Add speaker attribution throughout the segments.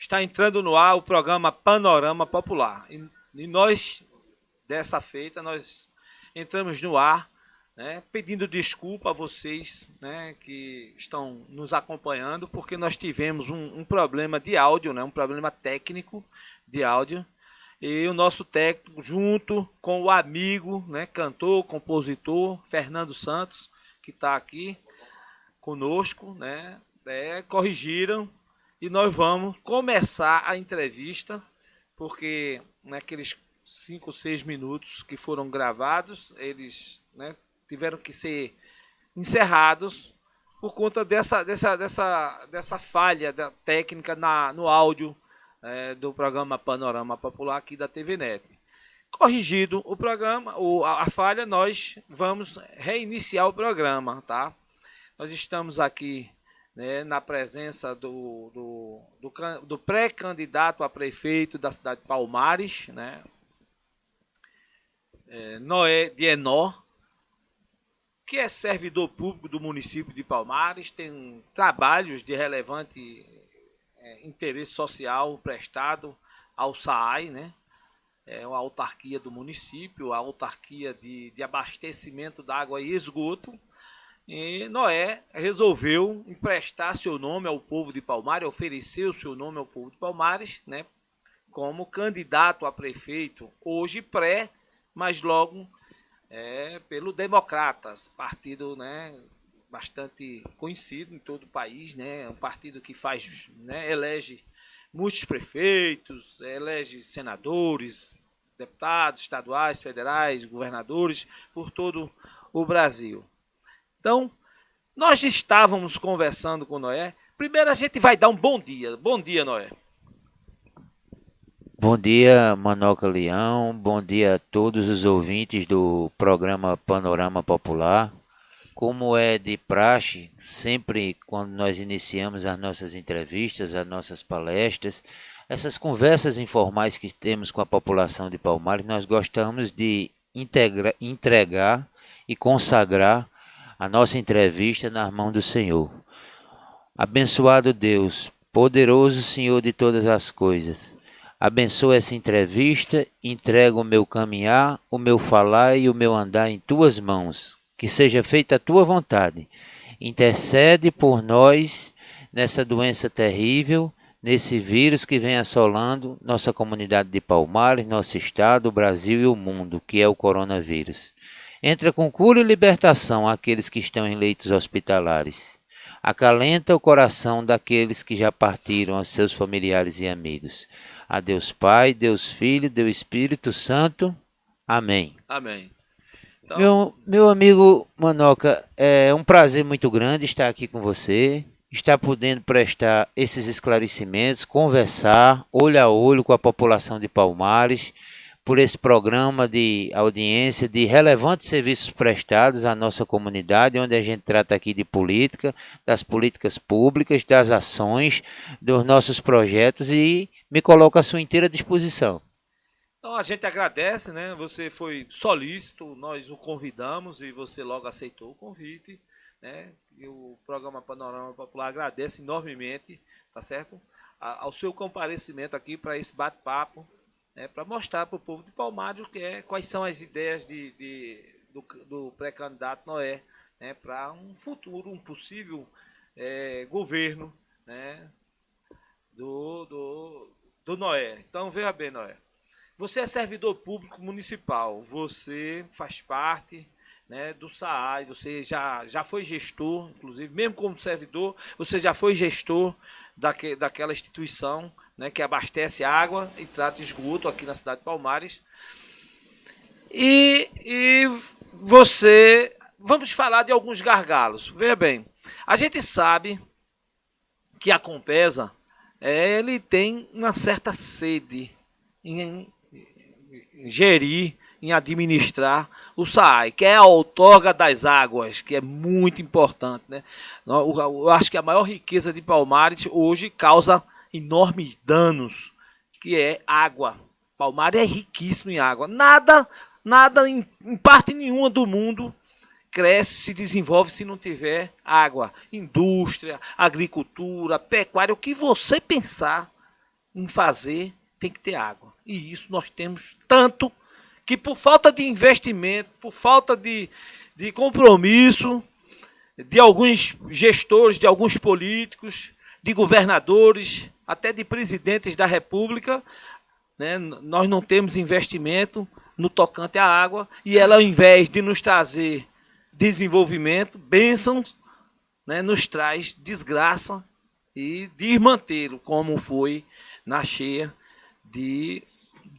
Speaker 1: Está entrando no ar o programa Panorama Popular. E nós, dessa feita, nós entramos no ar, né, pedindo desculpa a vocês, né, que estão nos acompanhando, porque nós tivemos um problema de áudio, né, um problema técnico de áudio. E o nosso técnico, junto com o amigo, né, cantor, compositor, Fernando Santos, que está aqui conosco, né, corrigiram e nós vamos começar a entrevista, porque naqueles 5 ou 6 minutos que foram gravados, eles, né, tiveram que ser encerrados por conta dessa falha da técnica no áudio do programa Panorama Popular aqui da TV Net. Corrigido o programa, a falha, nós vamos reiniciar o programa, tá? Nós estamos aqui, né, na presença do pré-candidato a prefeito da cidade de Palmares, né, Noé Dienó, que é servidor público do município de Palmares, tem trabalhos de relevante interesse social prestado ao SAAI, né? É a autarquia do município, a autarquia de abastecimento da água e esgoto. E Noé resolveu emprestar seu nome ao povo de Palmares, ofereceu seu nome ao povo de Palmares, né, como candidato a prefeito, hoje pré, mas logo pelo Democratas, partido, né, bastante conhecido em todo o país, né, um partido que faz, né, elege muitos prefeitos, elege senadores, deputados estaduais, federais, governadores por todo o Brasil. Então, nós estávamos conversando com Noé. Primeiro a gente vai dar um bom dia. Bom dia, Noé.
Speaker 2: Bom dia, Manoca Leão. Bom dia a todos os ouvintes do programa Panorama Popular. Como é de praxe, sempre quando nós iniciamos as nossas entrevistas, as nossas palestras, essas conversas informais que temos com a população de Palmares, nós gostamos de entregar e consagrar a nossa entrevista nas mãos do Senhor. Abençoado Deus, poderoso Senhor de todas as coisas, abençoa essa entrevista, entrega o meu caminhar, o meu falar e o meu andar em tuas mãos. Que seja feita a tua vontade. Intercede por nós nessa doença terrível, nesse vírus que vem assolando nossa comunidade de Palmares, nosso estado, o Brasil e o mundo, que é o coronavírus. Entra com cura e libertação àqueles que estão em leitos hospitalares. Acalenta o coração daqueles que já partiram aos seus familiares e amigos. A Deus Pai, Deus Filho, Deus Espírito Santo. Amém.
Speaker 1: Amém. Então,
Speaker 2: Meu amigo Manoca, é um prazer muito grande estar aqui com você, estar podendo prestar esses esclarecimentos, conversar olho a olho com a população de Palmares, por esse programa de audiência de relevantes serviços prestados à nossa comunidade, onde a gente trata aqui de política, das políticas públicas, das ações, dos nossos projetos e me coloco à sua inteira disposição.
Speaker 1: a gente agradece, né? Você foi solícito, nós o convidamos e você logo aceitou o convite, né? E o programa Panorama Popular agradece enormemente, tá certo? Ao seu comparecimento aqui para esse bate-papo, né? Para mostrar para o povo de Palmares o que quais são as ideias do pré-candidato Noé, né? Para um futuro, um possível governo, né? Do Noé. Então, veja bem, Noé. Você é servidor público municipal, você faz parte, né, do SAAI, você já foi gestor, inclusive, mesmo como servidor, você já foi gestor daquela instituição, né, que abastece água e trata esgoto aqui na cidade de Palmares. E você... Vamos falar de alguns gargalos. Veja bem, a gente sabe que a Compesa ele tem uma certa sede em gerir, em administrar o SAAI, que é a outorga das águas, que é muito importante, né? Eu acho que a maior riqueza de Palmares hoje causa enormes danos, que é água. Palmares é riquíssimo em água. Nada em parte nenhuma do mundo cresce, se desenvolve se não tiver água. Indústria, agricultura, pecuária, o que você pensar, em fazer, tem que ter água. E isso nós temos tanto que por falta de investimento, por falta de compromisso de alguns gestores, de alguns políticos, de governadores, até de presidentes da República, né, nós não temos investimento no tocante à água, e ela, ao invés de nos trazer desenvolvimento, bênçãos, né, nos traz desgraça e desmantelo, como foi na cheia de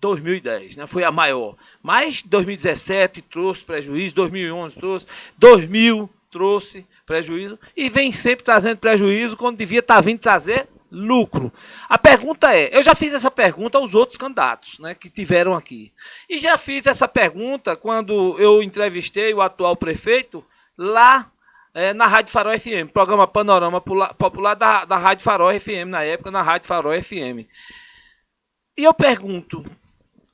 Speaker 1: 2010, né? Foi a maior. Mas 2017 trouxe prejuízo, 2011 trouxe, 2000 trouxe prejuízo e vem sempre trazendo prejuízo quando devia estar vindo trazer lucro. A pergunta é, eu já fiz essa pergunta aos outros candidatos, né, que tiveram aqui. E já fiz essa pergunta quando eu entrevistei o atual prefeito lá na Rádio Farol FM, programa Panorama Popular da Rádio Farol FM, na época, na Rádio Farol FM. E eu pergunto,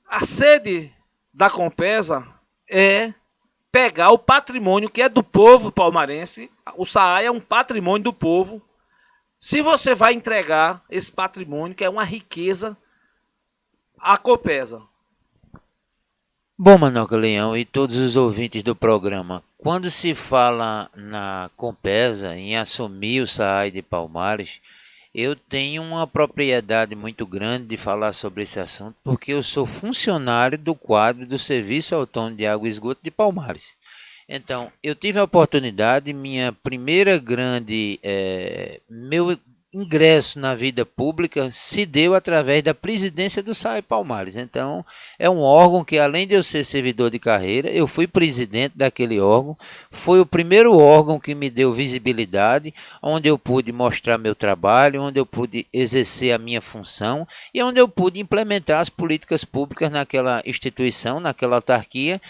Speaker 1: a sede da Compesa é pegar o patrimônio que é do povo palmarense, o SAAI é um patrimônio do povo. Se você vai entregar esse patrimônio, que é uma riqueza, à Compesa.
Speaker 2: Bom, Manoca Leão e todos os ouvintes do programa, quando se fala na Compesa, em assumir o SAAI de Palmares, eu tenho uma propriedade muito grande de falar sobre esse assunto, porque eu sou funcionário do quadro do Serviço Autônomo de Água e Esgoto de Palmares. Então, eu tive a oportunidade, meu ingresso na vida pública se deu através da presidência do SAAI Palmares. Então, é um órgão que, além de eu ser servidor de carreira, eu fui presidente daquele órgão. Foi o primeiro órgão que me deu visibilidade, onde eu pude mostrar meu trabalho, onde eu pude exercer a minha função e onde eu pude implementar as políticas públicas naquela instituição, naquela autarquia,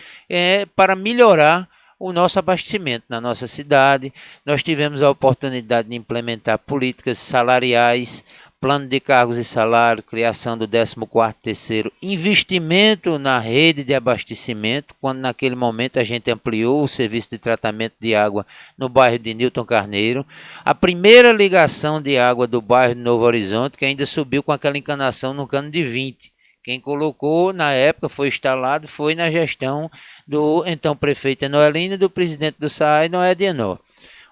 Speaker 2: para melhorar o nosso abastecimento na nossa cidade. Nós tivemos a oportunidade de implementar políticas salariais, plano de cargos e salário, criação do 14º terceiro, investimento na rede de abastecimento, quando naquele momento a gente ampliou o serviço de tratamento de água no bairro de Newton Carneiro, a primeira ligação de água do bairro de Novo Horizonte, que ainda subiu com aquela encanação no cano de 20. Quem colocou na época, foi instalado, foi na gestão do então prefeito Enoelino e do presidente do SAAI, Noé Dienó.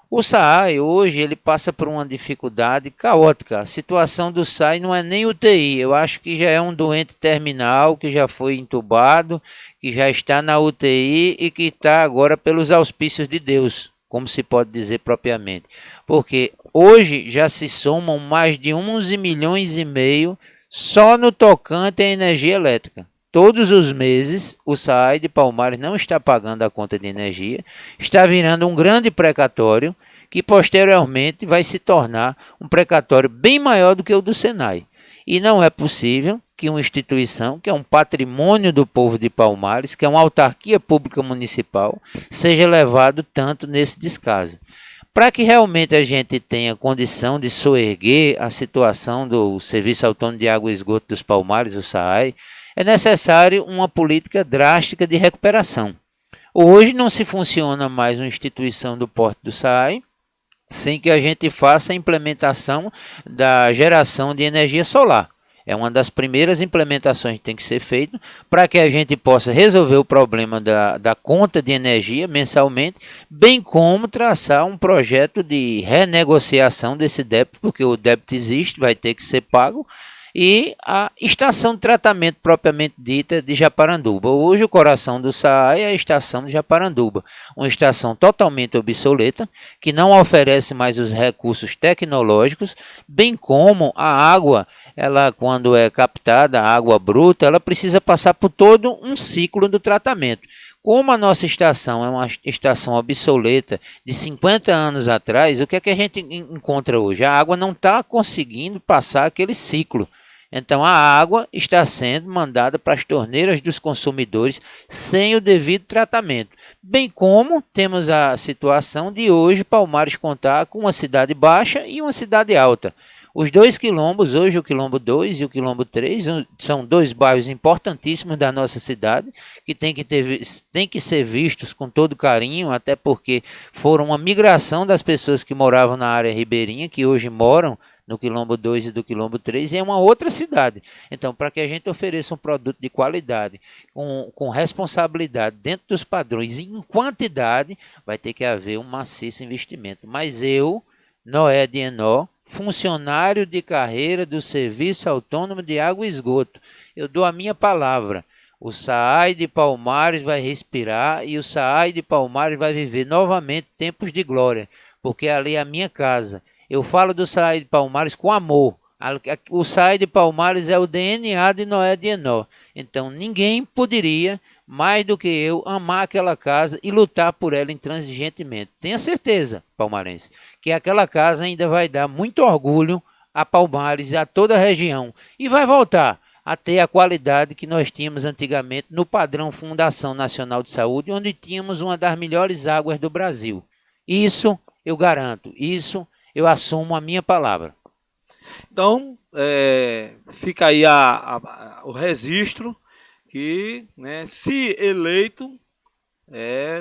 Speaker 2: O SAAI hoje ele passa por uma dificuldade caótica. A situação do SAAI não é nem UTI, eu acho que já é um doente terminal, que já foi entubado, que já está na UTI e que está agora pelos auspícios de Deus, como se pode dizer propriamente. Porque hoje já se somam mais de 11 milhões e meio só no tocante à energia elétrica. Todos os meses, o SAAI de Palmares não está pagando a conta de energia, está virando um grande precatório, que posteriormente vai se tornar um precatório bem maior do que o do Senai. E não é possível que uma instituição, que é um patrimônio do povo de Palmares, que é uma autarquia pública municipal, seja levado tanto nesse descaso. Para que realmente a gente tenha condição de soerguer a situação do Serviço Autônomo de Água e Esgoto dos Palmares, o SAAI, é necessário uma política drástica de recuperação. Hoje não se funciona mais uma instituição do porte do SAAI sem que a gente faça a implementação da geração de energia solar. É uma das primeiras implementações que tem que ser feita para que a gente possa resolver o problema da conta de energia mensalmente, bem como traçar um projeto de renegociação desse débito, porque o débito existe, vai ter que ser pago, e a estação de tratamento propriamente dita de Japaranduba. Hoje o coração do SAAI é a estação de Japaranduba, uma estação totalmente obsoleta, que não oferece mais os recursos tecnológicos, bem como a água, ela quando é captada, a água bruta, ela precisa passar por todo um ciclo do tratamento. Como a nossa estação é uma estação obsoleta de 50 anos atrás, o que é que a gente encontra hoje? A água não está conseguindo passar aquele ciclo. Então a água está sendo mandada para as torneiras dos consumidores sem o devido tratamento. Bem como temos a situação de hoje Palmares contar com uma cidade baixa e uma cidade alta. Os dois quilombos, hoje o quilombo 2 e o quilombo 3, são dois bairros importantíssimos da nossa cidade, que tem que ser vistos com todo carinho, até porque foram uma migração das pessoas que moravam na área ribeirinha, que hoje moram no quilombo 2 e do quilombo 3, e é uma outra cidade. Então, para que a gente ofereça um produto de qualidade, com responsabilidade, dentro dos padrões e em quantidade, vai ter que haver um maciço investimento. Mas eu, Noé Dienó, funcionário de carreira do Serviço Autônomo de Água e Esgoto, eu dou a minha palavra. O SAAI de Palmares vai respirar e o SAAI de Palmares vai viver novamente tempos de glória, porque ali é a minha casa. Eu falo do SAAI de Palmares com amor. O SAAI de Palmares é o DNA de Noé Dienó. Então ninguém poderia, mais do que eu, amar aquela casa e lutar por ela intransigentemente. Tenha certeza, palmarense, que aquela casa ainda vai dar muito orgulho a Palmares e a toda a região. E vai voltar a ter a qualidade que nós tínhamos antigamente no padrão Fundação Nacional de Saúde, onde tínhamos uma das melhores águas do Brasil. Isso eu garanto, isso eu assumo a minha palavra.
Speaker 1: Então, fica aí o registro que, né, se eleito,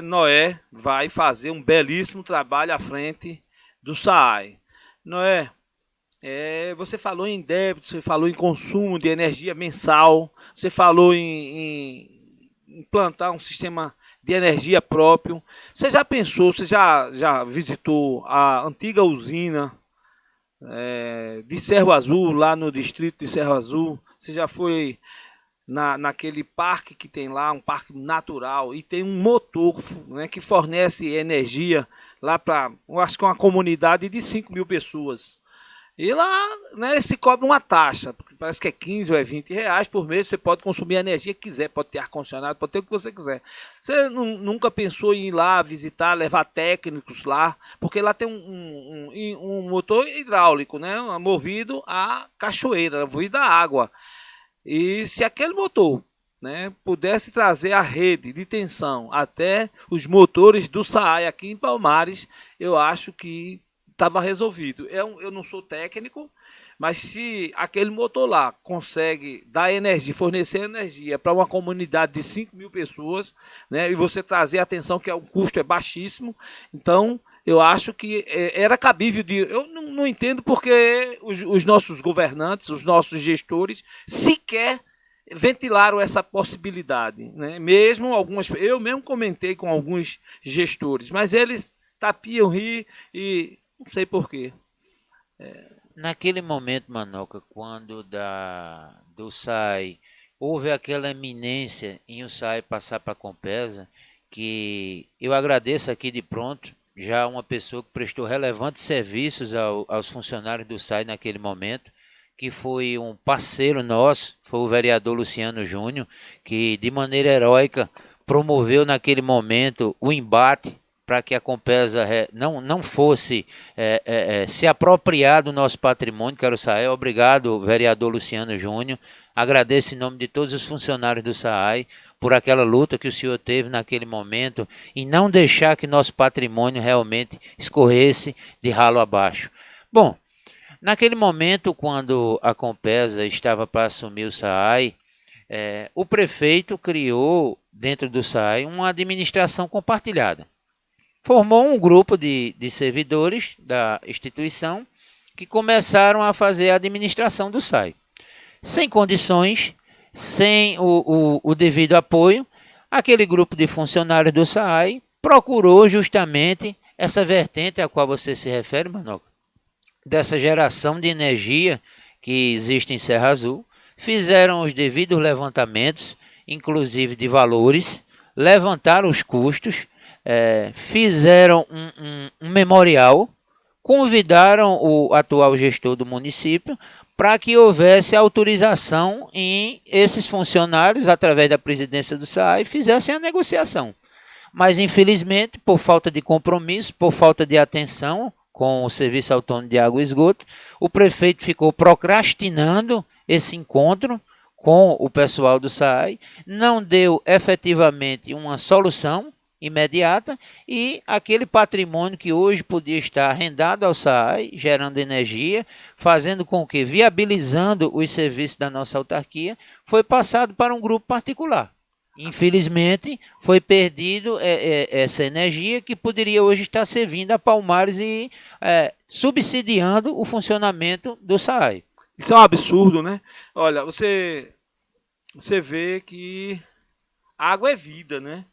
Speaker 1: Noé vai fazer um belíssimo trabalho à frente do SAAI. Noé, você falou em débito, você falou em consumo de energia mensal, você falou em implantar um sistema de energia próprio. Você já pensou, você já visitou a antiga usina de Cerro Azul, lá no distrito de Cerro Azul? Você já foi naquele parque que tem lá, um parque natural, e tem um motor, né, que fornece energia lá para, eu acho que uma comunidade de 5 mil pessoas. E lá, né, se cobra uma taxa, parece que é 15 ou é 20 reais por mês, você pode consumir a energia que quiser, pode ter ar-condicionado, pode ter o que você quiser. Você nunca pensou em ir lá visitar, levar técnicos lá, porque lá tem um motor hidráulico, né, movido a cachoeira, movido a água. E se aquele motor, né, pudesse trazer a rede de tensão até os motores do SAAI aqui em Palmares, eu acho que estava resolvido. Eu não sou técnico, mas se aquele motor lá consegue dar energia, fornecer energia para uma comunidade de 5 mil pessoas, né, e você trazer atenção que o custo é baixíssimo, então eu acho que era cabível de... Eu não entendo porque os nossos governantes, os nossos gestores, sequer ventilaram essa possibilidade, né? Mesmo eu mesmo comentei com alguns gestores, mas eles tapiam, ri e não sei porquê.
Speaker 2: Naquele momento, Manoca, quando do SAAI houve aquela eminência em o SAAI passar para a Compesa, que eu agradeço aqui de pronto, já uma pessoa que prestou relevantes serviços aos funcionários do SAAI naquele momento, que foi um parceiro nosso, foi o vereador Luciano Júnior, que de maneira heróica promoveu naquele momento o embate para que a Compesa não fosse se apropriar do nosso patrimônio, que era o SAAI. Obrigado, vereador Luciano Júnior. Agradeço em nome de todos os funcionários do SAAI por aquela luta que o senhor teve naquele momento e não deixar que nosso patrimônio realmente escorresse de ralo abaixo. Bom, naquele momento, quando a Compesa estava para assumir o SAAI, o prefeito criou dentro do SAAI uma administração compartilhada. Formou um grupo de servidores da instituição que começaram a fazer a administração do SAAI. Sem condições, sem o devido apoio, aquele grupo de funcionários do SAAI procurou justamente essa vertente a qual você se refere, Manoca, dessa geração de energia que existe em Serra Azul, fizeram os devidos levantamentos, inclusive de valores, levantaram os custos, fizeram um memorial, convidaram o atual gestor do município para que houvesse autorização em esses funcionários, através da presidência do SAAI, fizessem a negociação. Mas, infelizmente, por falta de compromisso, por falta de atenção com o Serviço Autônomo de Água e Esgoto, o prefeito ficou procrastinando esse encontro com o pessoal do SAAI, não deu efetivamente uma solução imediata e aquele patrimônio que hoje podia estar arrendado ao SAAI, gerando energia, fazendo com que, viabilizando os serviços da nossa autarquia, foi passado para um grupo particular. Infelizmente, foi perdido essa energia que poderia hoje estar servindo a Palmares e subsidiando o funcionamento do SAAI.
Speaker 1: Isso é um absurdo, né? Olha, você vê que a água é vida, né?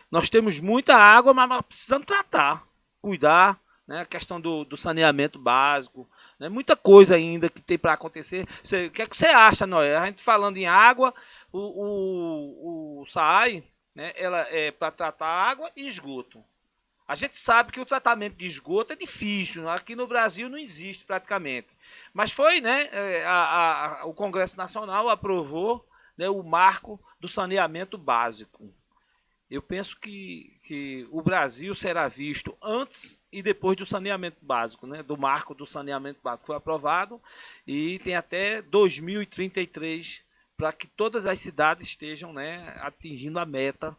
Speaker 1: Nós temos muita água, mas nós precisamos tratar, cuidar, né? A questão do saneamento básico, né? Muita coisa ainda que tem para acontecer. O que é que você acha, Noé? A gente falando em água, o SAAI, né? Ela é para tratar água e esgoto. A gente sabe que o tratamento de esgoto é difícil, aqui no Brasil não existe praticamente. Mas foi, né? O Congresso Nacional aprovou, né, o marco do saneamento básico. Eu penso que o Brasil será visto antes e depois do saneamento básico, né? Do marco do saneamento básico foi aprovado e tem até 2033 para que todas as cidades estejam, né, atingindo a meta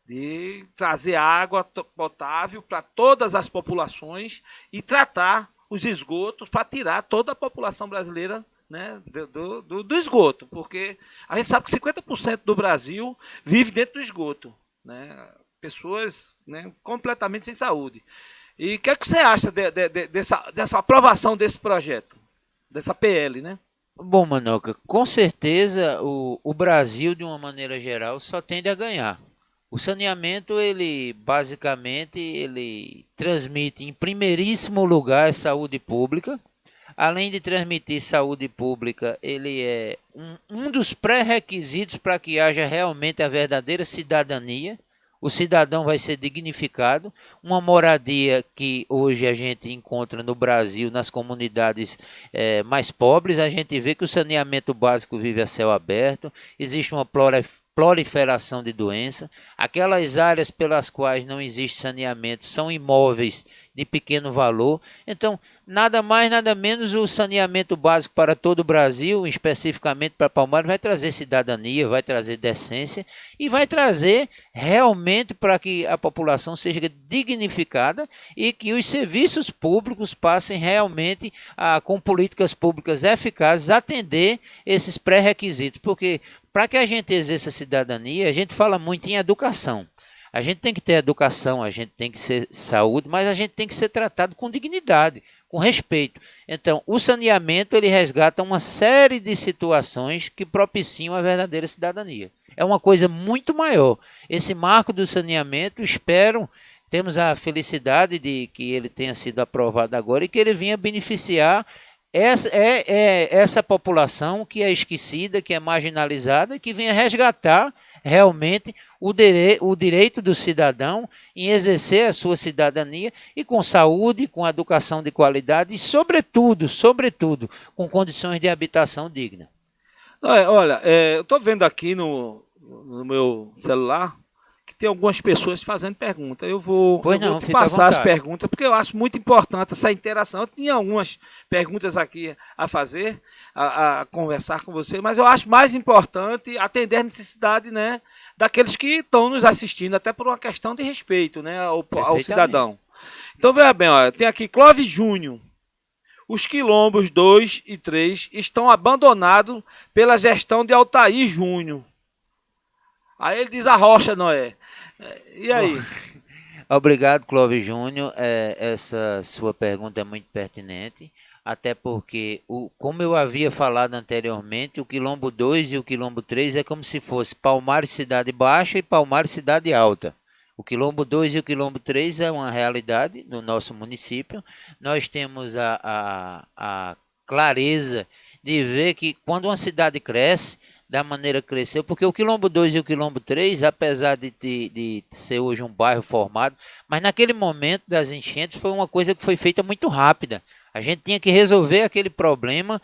Speaker 1: de trazer água potável para todas as populações e tratar os esgotos para tirar toda a população brasileira, né, do esgoto, porque a gente sabe que 50% do Brasil vive dentro do esgoto, né, pessoas, né, completamente sem saúde. E o que é que você acha dessa aprovação desse projeto, dessa PL, né?
Speaker 2: Bom, Manoca, com certeza o Brasil, de uma maneira geral, só tende a ganhar. O saneamento, ele basicamente, ele transmite em primeiríssimo lugar a saúde pública. Além de transmitir saúde pública, ele é um dos pré-requisitos para que haja realmente a verdadeira cidadania. O cidadão vai ser dignificado. Uma moradia que hoje a gente encontra no Brasil, nas comunidades mais pobres, a gente vê que o saneamento básico vive a céu aberto, existe uma proliferação de doença. Aquelas áreas pelas quais não existe saneamento são imóveis de pequeno valor. Então, nada mais, nada menos, o saneamento básico para todo o Brasil, especificamente para Palmares, vai trazer cidadania, vai trazer decência e vai trazer realmente para que a população seja dignificada e que os serviços públicos passem realmente com políticas públicas eficazes a atender esses pré-requisitos, porque para que a gente exerça a cidadania, a gente fala muito em educação. A gente tem que ter educação, a gente tem que ser saúde, mas a gente tem que ser tratado com dignidade, com respeito. Então, o saneamento, ele resgata uma série de situações que propiciam a verdadeira cidadania. É uma coisa muito maior. Esse marco do saneamento, temos a felicidade de que ele tenha sido aprovado agora e que ele venha beneficiar essa população que é esquecida, que é marginalizada, que venha resgatar realmente o direito do cidadão em exercer a sua cidadania e com saúde, com educação de qualidade e, sobretudo, com condições de habitação digna.
Speaker 1: Olha, eu estou vendo aqui no meu celular que tem algumas pessoas fazendo perguntas. Eu vou te passar as perguntas, porque eu acho muito importante essa interação. Eu tinha algumas perguntas aqui a fazer, a conversar com você, mas eu acho mais importante atender a necessidade, né, daqueles que estão nos assistindo, até por uma questão de respeito, né, ao cidadão. Então, veja bem, olha, tem aqui Clóvis Júnior. Os quilombos 2 e 3 estão abandonados pela gestão de Altair Júnior. Aí ele diz a rocha, Noé. E aí?
Speaker 2: Bom, obrigado, Clóvis Júnior. Essa sua pergunta é muito pertinente, até porque, como eu havia falado anteriormente, o quilombo 2 e o quilombo 3 é como se fosse Palmares Cidade Baixa e Palmares Cidade Alta. O quilombo 2 e o quilombo 3 é uma realidade do nosso município. Nós temos a clareza de ver que quando uma cidade cresce, da maneira que cresceu, porque o quilombo 2 e o quilombo 3, apesar de ser hoje um bairro formado, mas naquele momento das enchentes foi uma coisa que foi feita muito rápida. A gente tinha que resolver aquele problema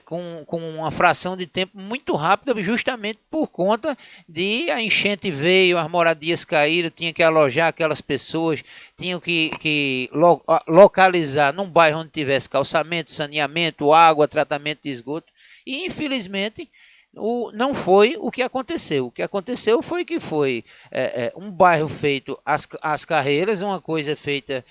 Speaker 2: com uma fração de tempo muito rápida, justamente por conta de a enchente veio, as moradias caíram, tinha que alojar aquelas pessoas, tinham que localizar num bairro onde tivesse calçamento, saneamento, água, tratamento de esgoto, e infelizmente não foi o que aconteceu. O que aconteceu foi que foi um bairro feito às carreiras, uma coisa feita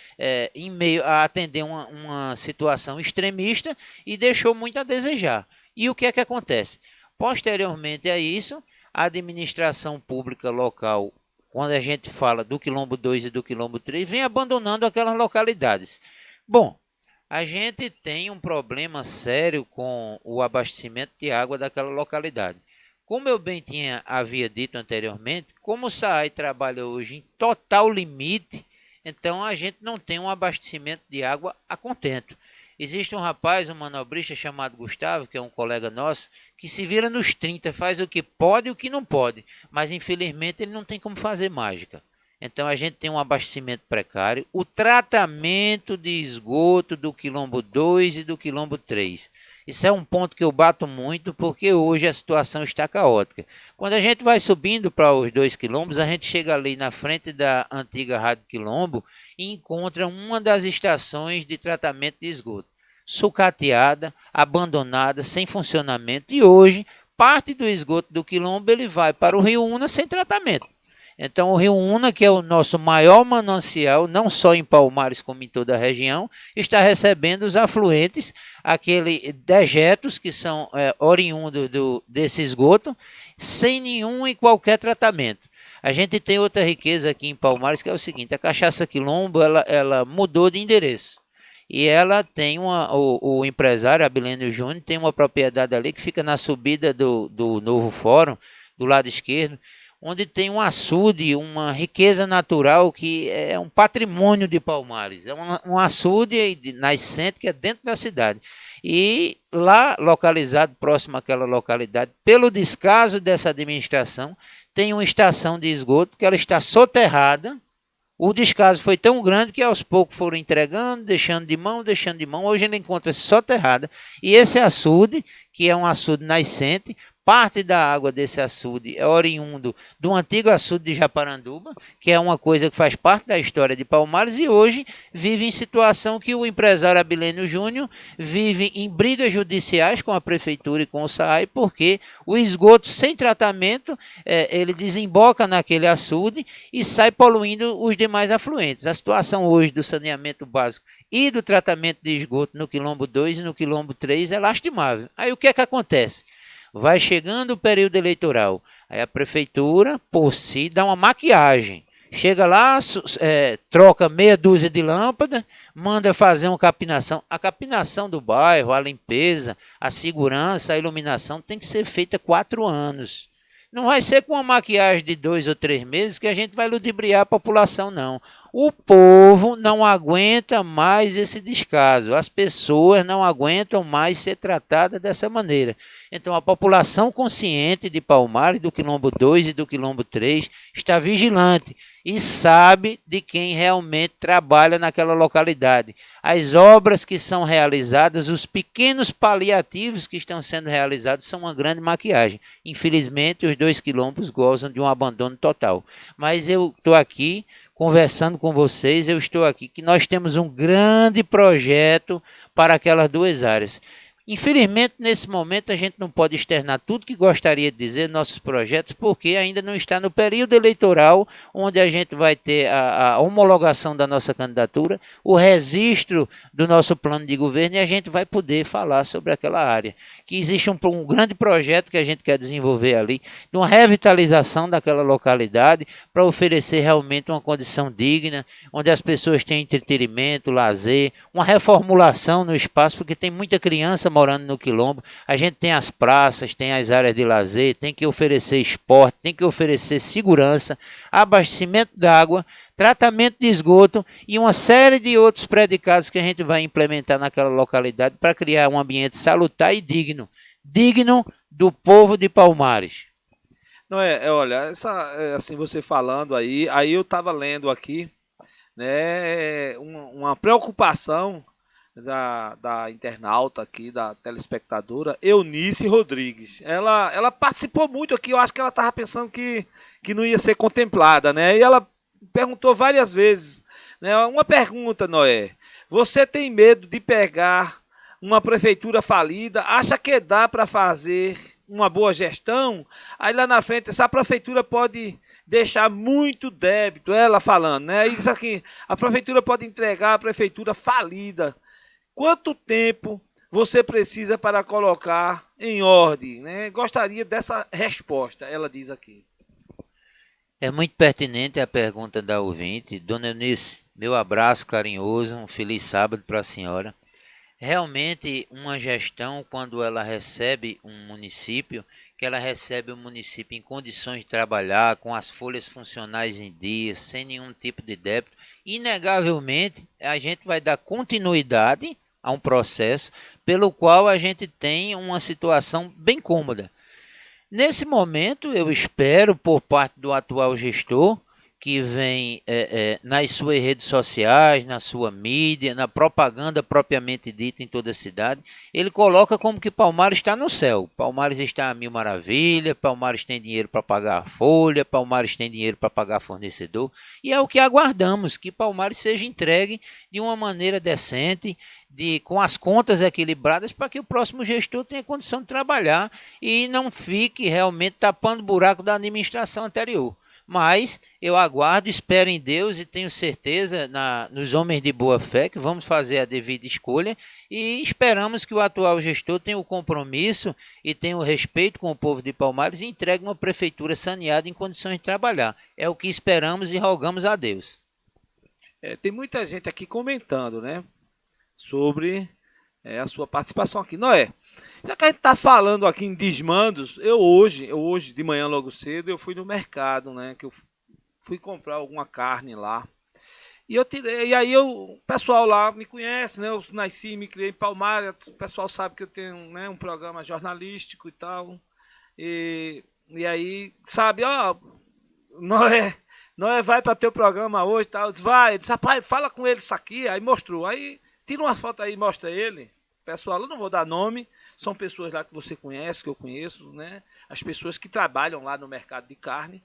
Speaker 2: em meio a atender uma situação extremista e deixou muito a desejar. E o que é que acontece? Posteriormente a isso, a administração pública local, quando a gente fala do quilombo 2 e do quilombo 3, vem abandonando aquelas localidades. Bom, a gente tem um problema sério com o abastecimento de água daquela localidade. Como eu bem havia dito anteriormente, como o SAAI trabalha hoje em total limite, então a gente não tem um abastecimento de água a contento. Existe um rapaz, um manobrista chamado Gustavo, que é um colega nosso, que se vira nos 30, faz o que pode e o que não pode, mas infelizmente ele não tem como fazer mágica. Então a gente tem um abastecimento precário, o tratamento de esgoto do quilombo 2 e do quilombo 3. Isso é um ponto que eu bato muito, porque hoje a situação está caótica. Quando a gente vai subindo para os 2 quilombos, a gente chega ali na frente da antiga Rádio Quilombo e encontra uma das estações de tratamento de esgoto, sucateada, abandonada, sem funcionamento. E hoje, parte do esgoto do quilombo ele vai para o Rio Una sem tratamento. Então, o Rio Una, que é o nosso maior manancial, não só em Palmares como em toda a região, está recebendo os afluentes, aqueles dejetos que são oriundos desse esgoto, sem nenhum e qualquer tratamento. A gente tem outra riqueza aqui em Palmares, que é o seguinte: a Cachaça Quilombo ela mudou de endereço. E ela tem o empresário Abilênio Júnior tem uma propriedade ali que fica na subida do novo fórum, do lado esquerdo, onde tem um açude, uma riqueza natural que é um patrimônio de Palmares. É um açude nascente que é dentro da cidade. E lá, localizado próximo àquela localidade, pelo descaso dessa administração, tem uma estação de esgoto que ela está soterrada. O descaso foi tão grande que aos poucos foram entregando, deixando de mão. Hoje ela encontra-se soterrada. E esse açude, que é um açude nascente, parte da água desse açude é oriundo do antigo açude de Japaranduba, que é uma coisa que faz parte da história de Palmares, e hoje vive em situação que o empresário Abilênio Júnior vive em brigas judiciais com a prefeitura e com o SAAI, porque o esgoto sem tratamento, ele desemboca naquele açude e sai poluindo os demais afluentes. A situação hoje do saneamento básico e do tratamento de esgoto no quilombo 2 e no quilombo 3 é lastimável. Aí o que é que acontece? Vai chegando o período eleitoral, aí a prefeitura, por si, dá uma maquiagem. Chega lá, troca meia dúzia de lâmpadas, manda fazer uma capinação. A capinação do bairro, a limpeza, a segurança, a iluminação tem que ser feita 4 anos. Não vai ser com uma maquiagem de 2 ou 3 meses que a gente vai ludibriar a população, não. O povo não aguenta mais esse descaso. As pessoas não aguentam mais ser tratadas dessa maneira. Então, a população consciente de Palmares, do quilombo 2 e do quilombo 3, está vigilante e sabe de quem realmente trabalha naquela localidade. As obras que são realizadas, os pequenos paliativos que estão sendo realizados são uma grande maquiagem. Infelizmente, os 2 quilombos gozam de um abandono total. Mas eu estou aqui conversando com vocês, que nós temos um grande projeto para aquelas 2 áreas. Infelizmente, nesse momento, a gente não pode externar tudo que gostaria de dizer nossos projetos, porque ainda não está no período eleitoral, onde a gente vai ter a homologação da nossa candidatura, o registro do nosso plano de governo, e a gente vai poder falar sobre aquela área. Que existe um grande projeto que a gente quer desenvolver ali, de uma revitalização daquela localidade, para oferecer realmente uma condição digna, onde as pessoas têm entretenimento, lazer, uma reformulação no espaço, porque tem muita criança morando no quilombo. A gente tem as praças, tem as áreas de lazer, tem que oferecer esporte, tem que oferecer segurança, abastecimento d'água, tratamento de esgoto e uma série de outros predicados que a gente vai implementar naquela localidade para criar um ambiente salutar e digno do povo de Palmares.
Speaker 1: Não olha, assim você falando aí eu estava lendo aqui, né, uma preocupação da internauta aqui, da telespectadora, Eunice Rodrigues. Ela participou muito aqui, eu acho que ela estava pensando que não ia ser contemplada, né? E ela perguntou várias vezes, né? Uma pergunta, Noé: você tem medo de pegar uma prefeitura falida? Acha que dá para fazer uma boa gestão? Aí lá na frente, essa prefeitura pode deixar muito débito, ela falando, né? Isso aqui, a prefeitura pode entregar a prefeitura falida. Quanto tempo você precisa para colocar em ordem, né? Gostaria dessa resposta, ela diz aqui.
Speaker 2: É muito pertinente a pergunta da ouvinte. Dona Eunice, meu abraço carinhoso, um feliz sábado para a senhora. Realmente, uma gestão, quando ela recebe um município, que ela recebe o município em condições de trabalhar, com as folhas funcionais em dia, sem nenhum tipo de débito, inegavelmente a gente vai dar continuidade a um processo pelo qual a gente tem uma situação bem cômoda. Nesse momento, eu espero, por parte do atual gestor, que vem nas suas redes sociais, na sua mídia, na propaganda propriamente dita em toda a cidade, ele coloca como que Palmares está no céu. Palmares está a mil maravilhas, Palmares tem dinheiro para pagar a folha, Palmares tem dinheiro para pagar fornecedor, e é o que aguardamos, que Palmares seja entregue de uma maneira decente, com as contas equilibradas, para que o próximo gestor tenha condição de trabalhar e não fique realmente tapando o buraco da administração anterior. Mas eu aguardo, espero em Deus e tenho certeza nos homens de boa fé que vamos fazer a devida escolha e esperamos que o atual gestor tenha o compromisso e tenha o respeito com o povo de Palmares e entregue uma prefeitura saneada em condições de trabalhar. É o que esperamos e rogamos a Deus.
Speaker 1: Tem muita gente aqui comentando, né, sobre a sua participação aqui. Noé, já que a gente está falando aqui em desmandos, eu hoje de manhã logo cedo, eu fui no mercado, né, que eu fui comprar alguma carne lá. E eu tirei, e aí o pessoal lá me conhece, né? Eu nasci e me criei em Palmares, o pessoal sabe que eu tenho, né, um programa jornalístico e tal. E aí, sabe, ó, Noé, Noé vai para teu programa hoje e tal. Eu disse, vai, eu disse, rapaz, fala com ele isso aqui. Aí mostrou. Aí tira uma foto aí e mostra ele. Pessoal, eu não vou dar nome, são pessoas lá que você conhece, que eu conheço, né? As pessoas que trabalham lá no mercado de carne.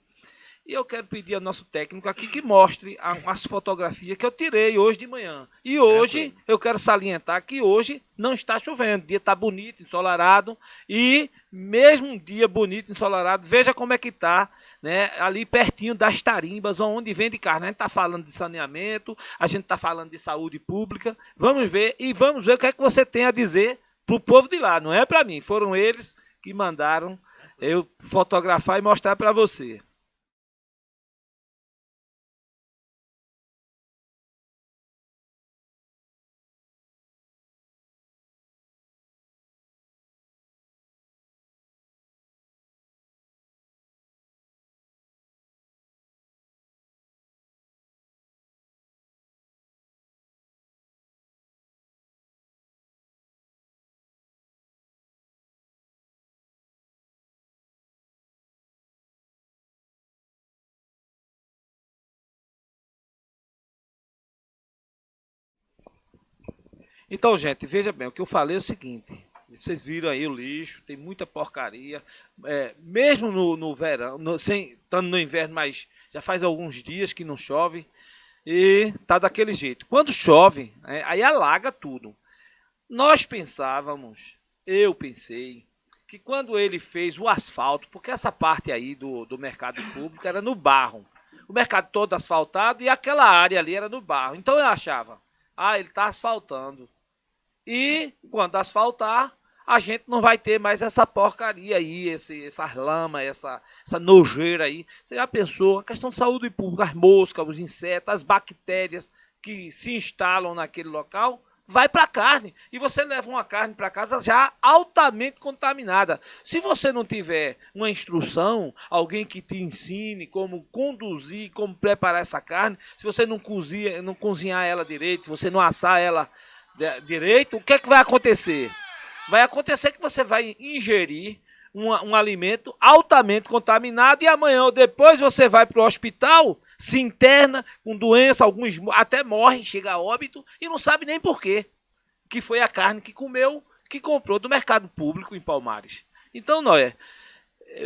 Speaker 1: E eu quero pedir ao nosso técnico aqui que mostre as fotografias que eu tirei hoje de manhã. E hoje, eu quero salientar que hoje não está chovendo. O dia está bonito, ensolarado. E mesmo um dia bonito, ensolarado, veja como é que está, né, ali pertinho das tarimbas, onde vende carne. A gente está falando de saneamento, a gente está falando de saúde pública. Vamos ver o que é que você tem a dizer para o povo de lá. Não é para mim, foram eles que mandaram eu fotografar e mostrar para você. Então, gente, veja bem, o que eu falei é o seguinte. Vocês viram aí o lixo, tem muita porcaria. Mesmo no verão, sem, estando no inverno, mas já faz alguns dias que não chove. E tá daquele jeito. Quando chove, aí alaga tudo. Nós pensávamos, eu pensei, que quando ele fez o asfalto, porque essa parte aí do mercado público era no barro. O mercado todo asfaltado e aquela área ali era no barro. Então eu achava, ele está asfaltando. E quando asfaltar, a gente não vai ter mais essa porcaria aí, essas lamas, essa nojeira aí. Você já pensou? A questão de saúde pública, as moscas, os insetos, as bactérias que se instalam naquele local, vai para a carne. E você leva uma carne para casa já altamente contaminada. Se você não tiver uma instrução, alguém que te ensine como conduzir, como preparar essa carne, se você não cozinhar ela direito, se você não assar ela direito, o que é que vai acontecer? Vai acontecer que você vai ingerir um alimento altamente contaminado e amanhã ou depois você vai para o hospital, se interna com doença, alguns até morrem, chega a óbito e não sabe nem por quê. Que foi a carne que comeu, que comprou do mercado público em Palmares. Então, Noé,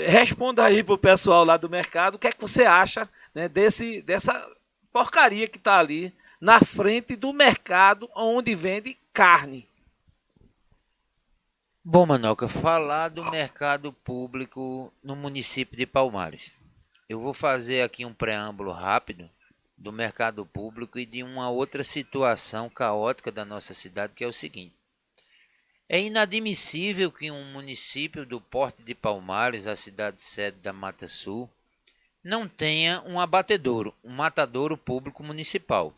Speaker 1: responda aí pro pessoal lá do mercado o que é que você acha, né, dessa porcaria que está ali na frente do mercado onde vende carne.
Speaker 2: Bom, Manoca, falar do mercado público no município de Palmares. Eu vou fazer aqui um preâmbulo rápido do mercado público e de uma outra situação caótica da nossa cidade, que é o seguinte. É inadmissível que um município do porte de Palmares, a cidade sede da Mata Sul, não tenha um abatedouro, um matadouro público municipal.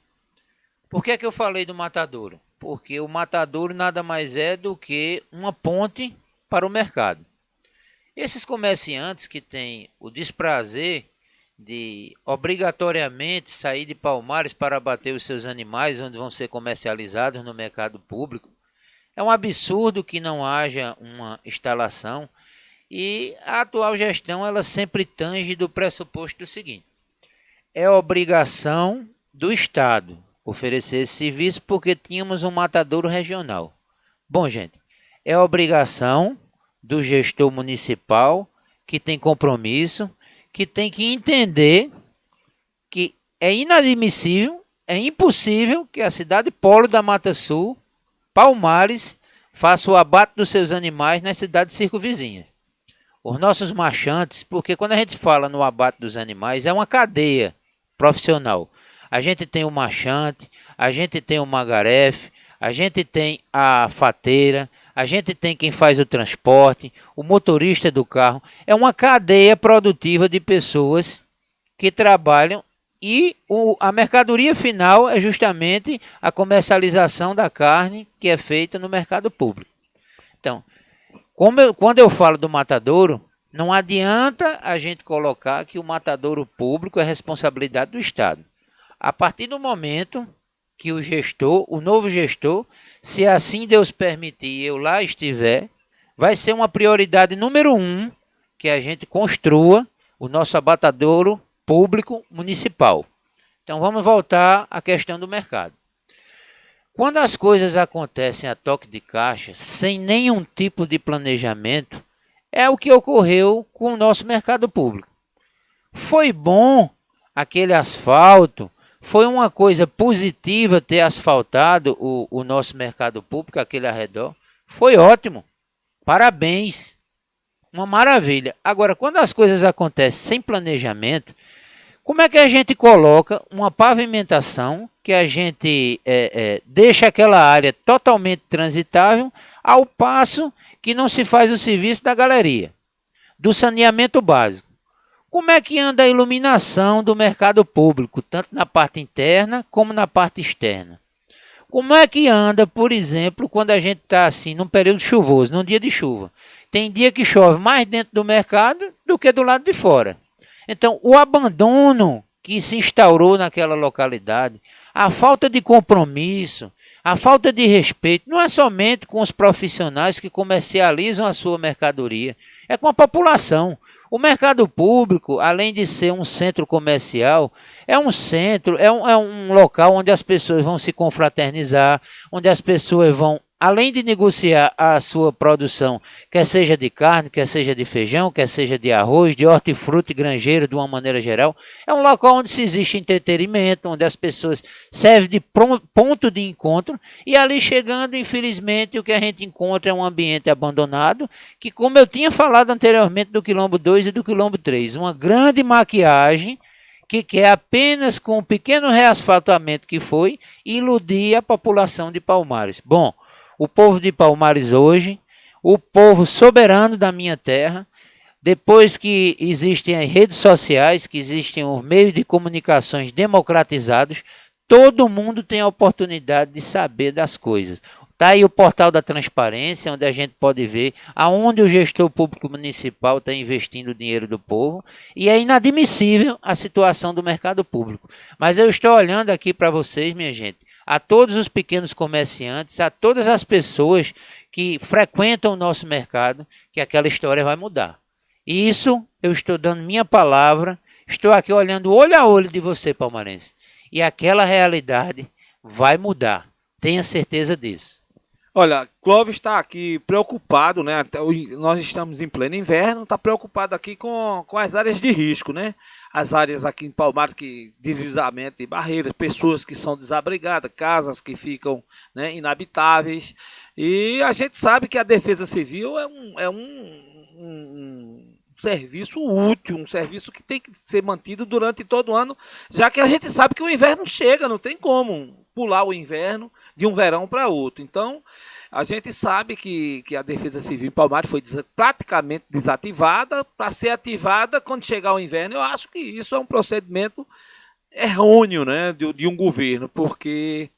Speaker 2: Por que é que eu falei do matadouro? Porque o matadouro nada mais é do que uma ponte para o mercado. Esses comerciantes que têm o desprazer de obrigatoriamente sair de Palmares para abater os seus animais, onde vão ser comercializados no mercado público, é um absurdo que não haja uma instalação, e a atual gestão ela sempre tange do pressuposto do seguinte: é obrigação do Estado oferecer esse serviço porque tínhamos um matadouro regional. Bom, gente, é obrigação do gestor municipal que tem compromisso, que tem que entender que é inadmissível, é impossível que a cidade polo da Mata Sul, Palmares, faça o abate dos seus animais nas cidades circunvizinhas. Os nossos marchantes, porque quando a gente fala no abate dos animais, é uma cadeia profissional. A gente tem o marchante, a gente tem o magarefe, a gente tem a fateira, a gente tem quem faz o transporte, o motorista do carro. É uma cadeia produtiva de pessoas que trabalham, e a mercadoria final é justamente a comercialização da carne que é feita no mercado público. Então, quando eu falo do matadouro, não adianta a gente colocar que o matadouro público é responsabilidade do Estado. A partir do momento que o gestor, o novo gestor, se assim Deus permitir e eu lá estiver, vai ser uma prioridade número 1 que a gente construa o nosso abatadouro público municipal. Então vamos voltar à questão do mercado. Quando as coisas acontecem a toque de caixa, sem nenhum tipo de planejamento, é o que ocorreu com o nosso mercado público. Foi bom aquele asfalto, foi uma coisa positiva ter asfaltado o nosso mercado público, aquele arredor. Foi ótimo, parabéns, uma maravilha. Agora, quando as coisas acontecem sem planejamento, como é que a gente coloca uma pavimentação que a gente deixa aquela área totalmente transitável, ao passo que não se faz o serviço da galeria, do saneamento básico? Como é que anda a iluminação do mercado público, tanto na parte interna como na parte externa? Como é que anda, por exemplo, quando a gente está assim, num período chuvoso, num dia de chuva? Tem dia que chove mais dentro do mercado do que do lado de fora. Então, o abandono que se instaurou naquela localidade, a falta de compromisso, a falta de respeito, não é somente com os profissionais que comercializam a sua mercadoria, é com a população. O mercado público, além de ser um centro comercial, é um centro, é um local onde as pessoas vão se confraternizar, onde as pessoas vão, além de negociar a sua produção, quer seja de carne, quer seja de feijão, quer seja de arroz, de hortifruti e granjeiro, de uma maneira geral, é um local onde se existe entretenimento, onde as pessoas servem de ponto de encontro, e ali chegando, infelizmente, o que a gente encontra é um ambiente abandonado, que, como eu tinha falado anteriormente do quilombo 2 e do quilombo 3, uma grande maquiagem, que quer apenas, com o pequeno reasfaltamento que foi, iludir a população de Palmares. Bom, o povo de Palmares hoje, o povo soberano da minha terra, depois que existem as redes sociais, que existem os meios de comunicações democratizados, todo mundo tem a oportunidade de saber das coisas. Está aí o portal da transparência, onde a gente pode ver aonde o gestor público municipal está investindo o dinheiro do povo, e é inadmissível a situação do mercado público. Mas eu estou olhando aqui para vocês, minha gente, a todos os pequenos comerciantes, a todas as pessoas que frequentam o nosso mercado, que aquela história vai mudar. E isso eu estou dando minha palavra, estou aqui olhando olho a olho de você, palmarense, e aquela realidade vai mudar, tenha certeza disso.
Speaker 1: Olha, Clóvis está aqui preocupado, né? Nós estamos em pleno inverno, está preocupado aqui com as áreas de risco, né? As áreas aqui em Palmares de deslizamento de barreiras, pessoas que são desabrigadas, casas que ficam, né, inabitáveis. E a gente sabe que a Defesa Civil é um serviço útil, um serviço que tem que ser mantido durante todo o ano, já que a gente sabe que o inverno chega, não tem como pular o inverno de um verão para outro. Então, A gente sabe que a Defesa Civil em Palmares foi praticamente desativada para ser ativada quando chegar o inverno. Eu acho que isso é um procedimento errôneo, né, de um governo, porque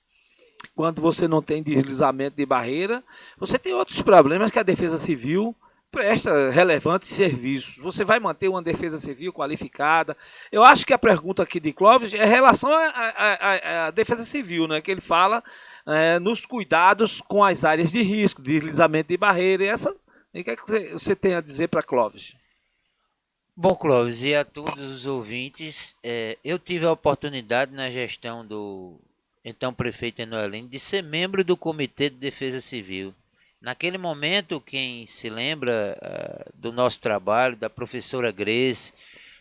Speaker 1: quando você não tem deslizamento de barreira, você tem outros problemas que a Defesa Civil presta relevantes serviços. Você vai manter uma Defesa Civil qualificada? Eu acho que a pergunta aqui de Clóvis é em relação à Defesa Civil, né, que ele fala nos cuidados com as áreas de risco, deslizamento de barreira. E o que é que você tem a dizer para Clóvis?
Speaker 2: Bom, Clóvis, e a todos os ouvintes, eu tive a oportunidade na gestão do então prefeito Enoelino de ser membro do Comitê de Defesa Civil. Naquele momento, quem se lembra do nosso trabalho, da professora Grace,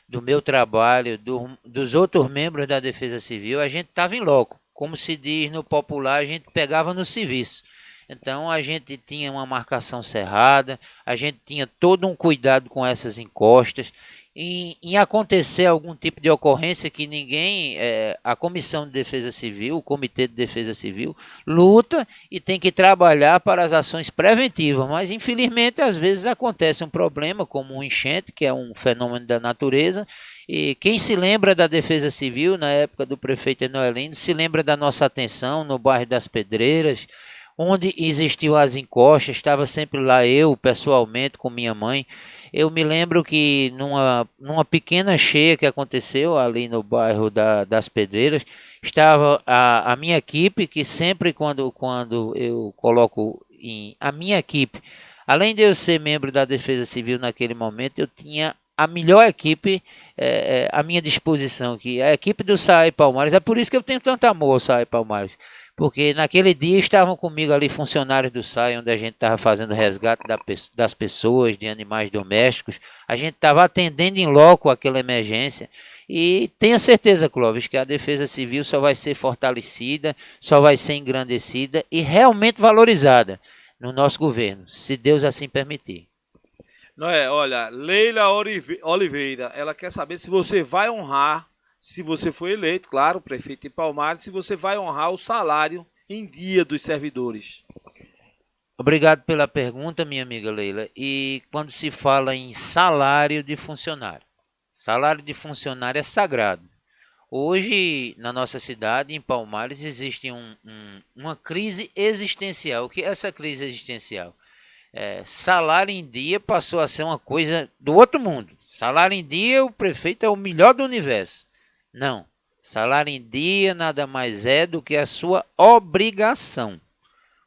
Speaker 2: do meu trabalho, dos outros membros da Defesa Civil, a gente estava em loco. Como se diz no popular, a gente pegava no serviço. Então a gente tinha uma marcação cerrada, a gente tinha todo um cuidado com essas encostas. Em acontecer algum tipo de ocorrência que ninguém, a Comissão de Defesa Civil, o Comitê de Defesa Civil, luta e tem que trabalhar para as ações preventivas. Mas infelizmente às vezes acontece um problema como um enchente, que é um fenômeno da natureza. E quem se lembra da Defesa Civil na época do prefeito Enoelino, se lembra da nossa atenção no bairro das Pedreiras, onde existiam as encostas, estava sempre lá eu, pessoalmente, com minha mãe. Eu me lembro que numa pequena cheia que aconteceu ali no bairro das Pedreiras, estava a minha equipe, que sempre quando eu coloco a minha equipe, além de eu ser membro da Defesa Civil naquele momento, eu tinha a melhor equipe à minha disposição, que é a equipe do SAI Palmares. É por isso que eu tenho tanto amor ao SAI Palmares. Porque naquele dia estavam comigo ali funcionários do SAI, onde a gente estava fazendo resgate das pessoas, de animais domésticos. A gente estava atendendo em loco aquela emergência. E tenha certeza, Clóvis, que a Defesa Civil só vai ser fortalecida, só vai ser engrandecida e realmente valorizada no nosso governo, se Deus assim permitir.
Speaker 1: Não é, olha, Leila Oliveira, ela quer saber se você vai honrar, se você for eleito, claro, prefeito de Palmares, se você vai honrar o salário em dia dos servidores.
Speaker 2: Obrigado pela pergunta, minha amiga Leila. E quando se fala em salário de funcionário é sagrado. Hoje, na nossa cidade, em Palmares, existe uma crise existencial. O que é essa crise existencial? Salário em dia passou a ser uma coisa do outro mundo. Salário em dia, o prefeito é o melhor do universo. Não. Salário em dia nada mais é do que a sua obrigação.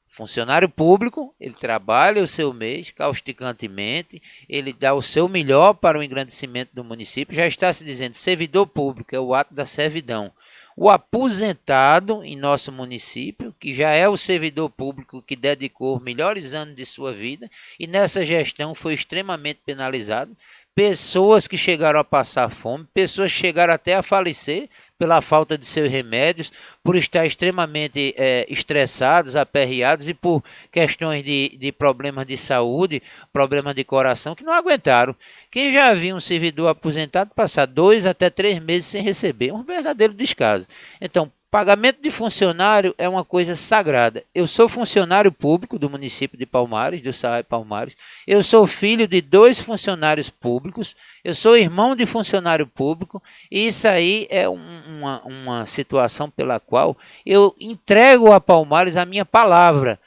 Speaker 2: Funcionário público, ele trabalha o seu mês causticantemente, ele dá o seu melhor para o engrandecimento do município. Já está se dizendo, servidor público é o ato da servidão. O aposentado em nosso município, que já é o servidor público que dedicou os melhores anos de sua vida e nessa gestão foi extremamente penalizado. Pessoas que chegaram a passar fome, pessoas que chegaram até a falecer pela falta de seus remédios, por estar extremamente estressados, aperreados e por questões de problemas de saúde, problemas de coração, que não aguentaram. Quem já viu um servidor aposentado passar 2 até 3 meses sem receber? Um verdadeiro descaso. Então, pagamento de funcionário é uma coisa sagrada. Eu sou funcionário público do município de Palmares, do SAI Palmares. Eu sou filho de 2 funcionários públicos. Eu sou irmão de funcionário público. E isso aí é uma situação pela qual eu entrego a Palmares a minha palavra,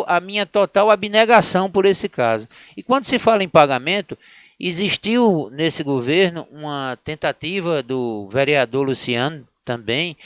Speaker 2: a minha total abnegação por esse caso. E quando se fala em pagamento, existiu nesse governo uma tentativa do vereador Luciano também,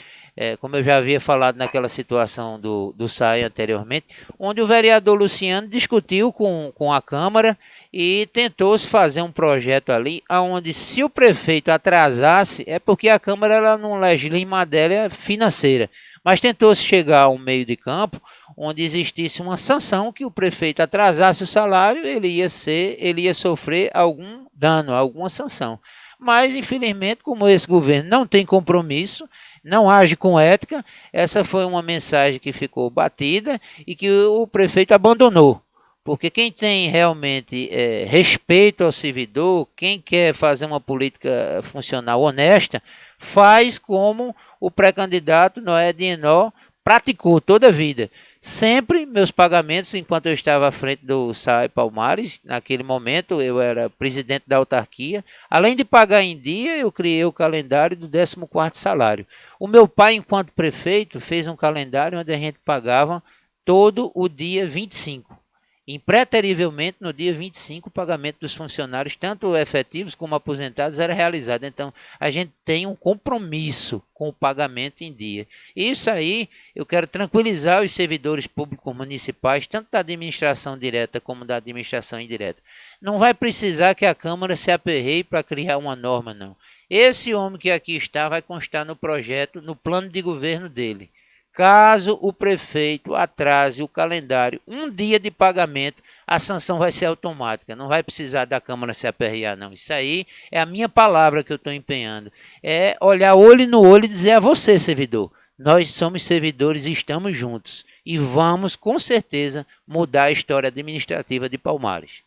Speaker 2: como eu já havia falado naquela situação do SAI anteriormente, onde o vereador Luciano discutiu com a Câmara e tentou-se fazer um projeto ali, onde se o prefeito atrasasse, é porque a Câmara ela não legisla em matéria financeira, mas tentou-se chegar a um meio de campo onde existisse uma sanção que o prefeito atrasasse o salário, ele ia sofrer algum dano, alguma sanção. Mas, infelizmente, como esse governo não tem compromisso, não age com ética, essa foi uma mensagem que ficou batida e que o prefeito abandonou. Porque quem tem realmente respeito ao servidor, quem quer fazer uma política funcional honesta, faz como o pré-candidato Noé Dienó praticou toda a vida. Sempre meus pagamentos, enquanto eu estava à frente do SAE Palmares, naquele momento eu era presidente da autarquia, além de pagar em dia, eu criei o calendário do 14º salário. O meu pai, enquanto prefeito, fez um calendário onde a gente pagava todo o dia 25. Impreterivelmente, no dia 25, o pagamento dos funcionários, tanto efetivos como aposentados, era realizado. Então, a gente tem um compromisso com o pagamento em dia. Isso aí, eu quero tranquilizar os servidores públicos municipais, tanto da administração direta como da administração indireta. Não vai precisar que a Câmara se aperreie para criar uma norma, não. Esse homem que aqui está vai constar no projeto, no plano de governo dele. Caso o prefeito atrase o calendário um dia de pagamento, a sanção vai ser automática. Não vai precisar da Câmara se aperrear, não. Isso aí é a minha palavra que eu estou empenhando. É olhar olho no olho e dizer a você, servidor, nós somos servidores e estamos juntos. E vamos, com certeza, mudar a história administrativa de Palmares.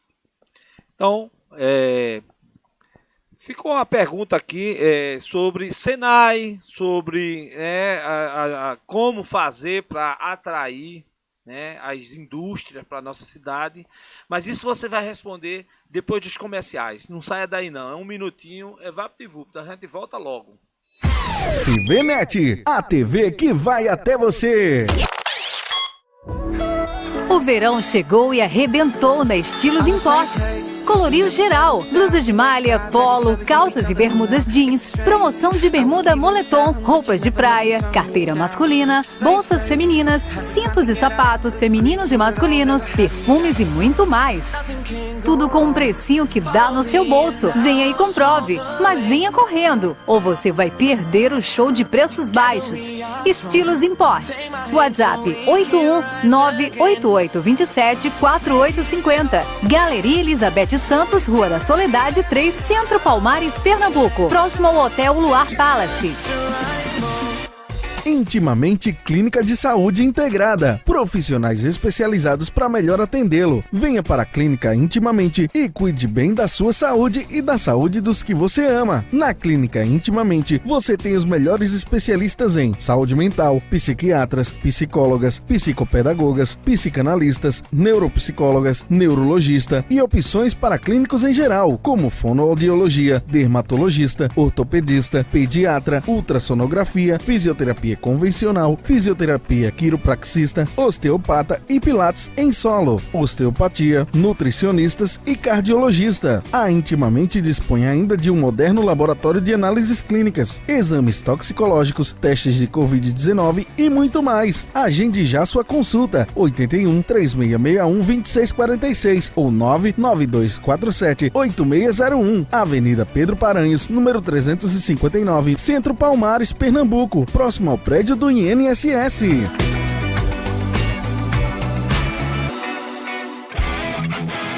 Speaker 1: Então, ficou uma pergunta aqui sobre Senai, sobre como fazer para atrair, né, as indústrias para a nossa cidade. Mas isso você vai responder depois dos comerciais. Não saia daí não, é um minutinho, é VaptVupt, a gente volta logo.
Speaker 3: TV Net, a TV que vai até você.
Speaker 4: O verão chegou e arrebentou na Estilos Importes. Coloriu geral, blusas de malha, polo, calças e bermudas jeans, promoção de bermuda moletom, roupas de praia, carteira masculina, bolsas femininas, cintos e sapatos femininos e masculinos, perfumes e muito mais. Tudo com um precinho que dá no seu bolso. Venha e comprove, mas venha correndo, ou você vai perder o show de preços baixos. Estilos Importes. WhatsApp 81988274850. Galeria Elizabeth Santos, Rua da Soledade 3, Centro Palmares, Pernambuco. Próximo ao Hotel Luar Palace.
Speaker 3: Intimamente Clínica de Saúde Integrada. Profissionais especializados para melhor atendê-lo. Venha para a Clínica Intimamente e cuide bem da sua saúde e da saúde dos que você ama. Na Clínica Intimamente, você tem os melhores especialistas em saúde mental, psiquiatras, psicólogas, psicopedagogas, psicanalistas, neuropsicólogas, neurologista e opções para clínicos em geral, como fonoaudiologia, dermatologista, ortopedista, pediatra, ultrassonografia, fisioterapia convencional, fisioterapia quiropraxista, osteopata e pilates em solo, osteopatia, nutricionistas e cardiologista. A Intimamente dispõe ainda de um moderno laboratório de análises clínicas, exames toxicológicos, testes de Covid-19 e muito mais. Agende já sua consulta, 81 3661 2646 ou 99247 8601, Avenida Pedro Paranhos, número 359, Centro Palmares, Pernambuco, próximo ao prédio do INSS.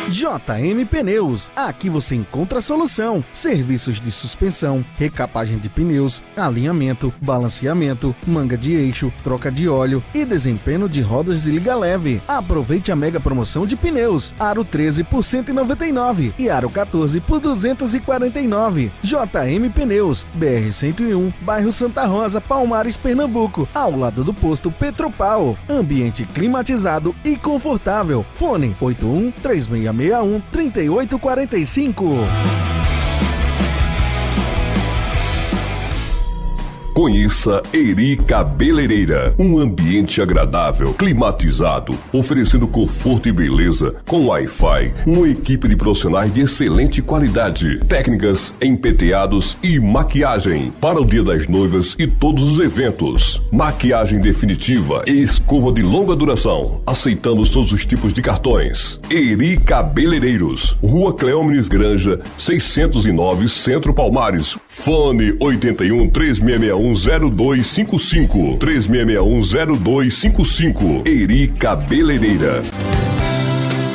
Speaker 3: JM Pneus, aqui você encontra a solução. Serviços de suspensão, recapagem de pneus, alinhamento, balanceamento, manga de eixo, troca de óleo e desempenho de rodas de liga leve. Aproveite a mega promoção de pneus. Aro 13 por 199 e Aro 14 por 249. JM Pneus, BR-101, bairro Santa Rosa, Palmares, Pernambuco, ao lado do posto Petropau. Ambiente climatizado e confortável. Fone 81 3661 3845.
Speaker 5: Conheça Eri Cabeleireira, um ambiente agradável, climatizado, oferecendo conforto e beleza, com Wi-Fi, uma equipe de profissionais de excelente qualidade, técnicas em penteados e maquiagem, para o Dia das Noivas e todos os eventos. Maquiagem definitiva e escova de longa duração. Aceitamos todos os tipos de cartões. Eri Cabeleireiros, Rua Cleómenes Granja, 609, Centro Palmares. Fone 81 3661 0255 3661 0255. Eri Cabeleireira.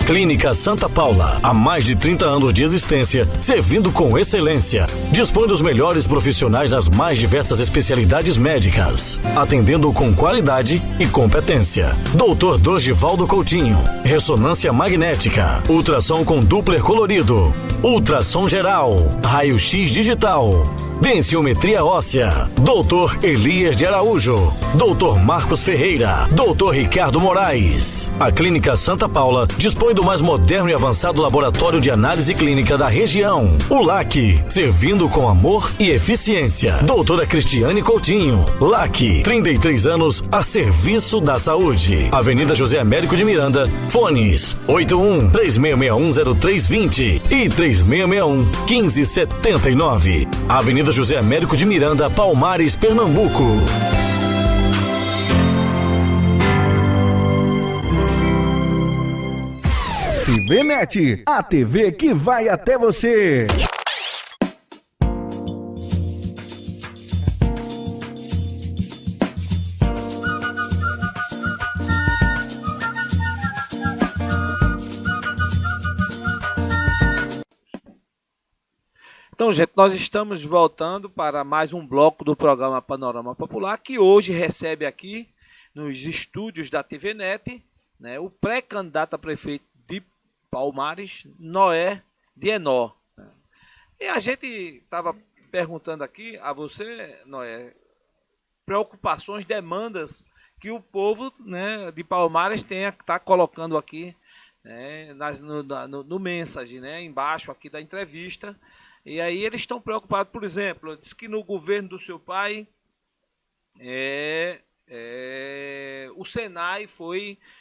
Speaker 6: Clínica Santa Paula, há mais de 30 anos de existência, servindo com excelência. Dispõe dos melhores profissionais nas mais diversas especialidades médicas, atendendo com qualidade e competência. Dr. Dorivaldo Coutinho, ressonância magnética, ultrassom com Doppler colorido, ultrassom geral, raio-x digital, Densitometria óssea, Dr. Elias de Araújo, Dr. Marcos Ferreira, Dr. Ricardo Moraes. A Clínica Santa Paula dispõe do mais moderno e avançado laboratório de análise clínica da região, o LAC, servindo com amor e eficiência. Doutora Cristiane Coutinho, LAC, 33 anos a serviço da saúde. Avenida José Américo de Miranda, fones 81-3661-0320 e 3661-1579. Avenida José Américo de Miranda, Palmares, Pernambuco.
Speaker 3: TVNet, a TV que vai até você.
Speaker 1: Então, gente, nós estamos voltando para mais um bloco do programa Panorama Popular, que hoje recebe aqui, nos estúdios da TVNet, né, o pré-candidato a prefeito de Palmares, Noé Dienó. E a gente estava perguntando aqui a você, Noé, preocupações, demandas que o povo, né, de Palmares está colocando aqui, né, no mensagem, né, embaixo aqui da entrevista. E aí eles estão preocupados, por exemplo, diz que no governo do seu pai o Senai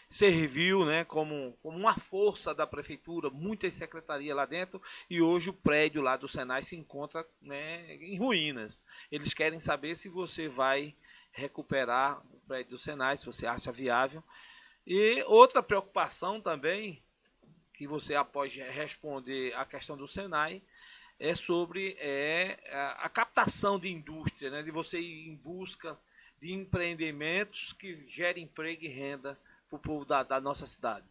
Speaker 1: serviu, né, como uma força da prefeitura, muitas secretarias lá dentro, e hoje o prédio lá do Senai se encontra, né, em ruínas. Eles querem saber se você vai recuperar o prédio do Senai, se você acha viável. E outra preocupação também, que você após responder a questão do Senai, é sobre a captação de indústria, né, de você ir em busca de empreendimentos que gerem emprego e renda para o povo da nossa cidade.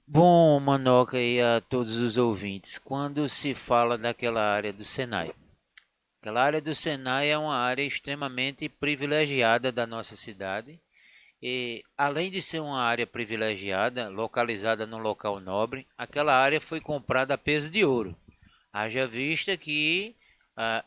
Speaker 2: Bom, Manoca e a todos os ouvintes, quando se fala daquela área do Senai, aquela área do Senai é uma área extremamente privilegiada da nossa cidade. E, além de ser uma área privilegiada, localizada num local nobre, aquela área foi comprada a peso de ouro. Haja vista que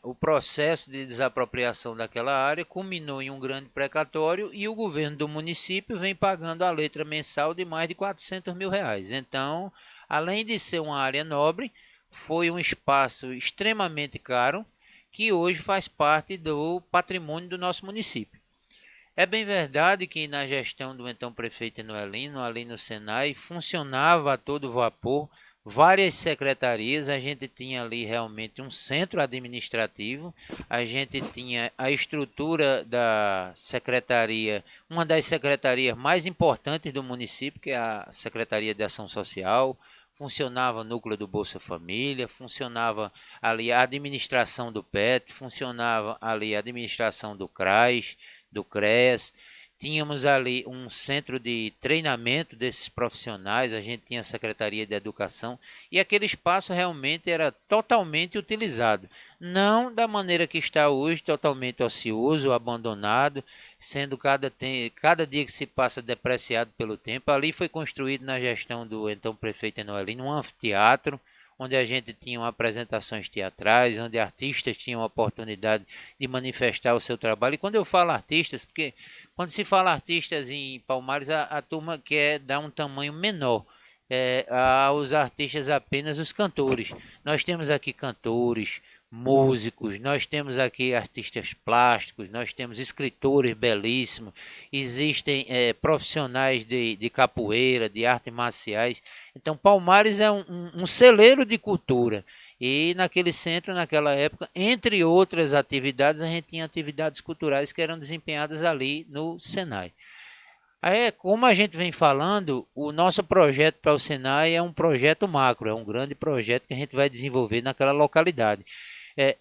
Speaker 2: o processo de desapropriação daquela área culminou em um grande precatório e o governo do município vem pagando a letra mensal de mais de R$400 mil. Então, além de ser uma área nobre, foi um espaço extremamente caro que hoje faz parte do patrimônio do nosso município. É bem verdade que na gestão do então prefeito Noelino, ali no Senai, funcionava a todo vapor, várias secretarias, a gente tinha ali realmente um centro administrativo, a gente tinha a estrutura da secretaria, uma das secretarias mais importantes do município, que é a Secretaria de Ação Social, funcionava o núcleo do Bolsa Família, funcionava ali a administração do PET, funcionava ali a administração do CRAS, do CREAS, tínhamos ali um centro de treinamento desses profissionais, a gente tinha a Secretaria de Educação e aquele espaço realmente era totalmente utilizado. Não da maneira que está hoje, totalmente ocioso, abandonado, sendo cada dia que se passa depreciado pelo tempo. Ali foi construído na gestão do então prefeito Noelino um anfiteatro, onde a gente tinha apresentações teatrais, onde artistas tinham a oportunidade de manifestar o seu trabalho. E quando eu falo artistas, porque quando se fala artistas em Palmares, a turma quer dar um tamanho menor aos artistas, apenas os cantores. Nós temos aqui cantores, músicos, nós temos aqui artistas plásticos, nós temos escritores belíssimos, existem profissionais de capoeira, de artes marciais. Então Palmares é um celeiro de cultura e naquele centro, naquela época, entre outras atividades, a gente tinha atividades culturais que eram desempenhadas ali no Senai. Aí, como a gente vem falando, o nosso projeto para o Senai é um projeto macro, é um grande projeto que a gente vai desenvolver naquela localidade.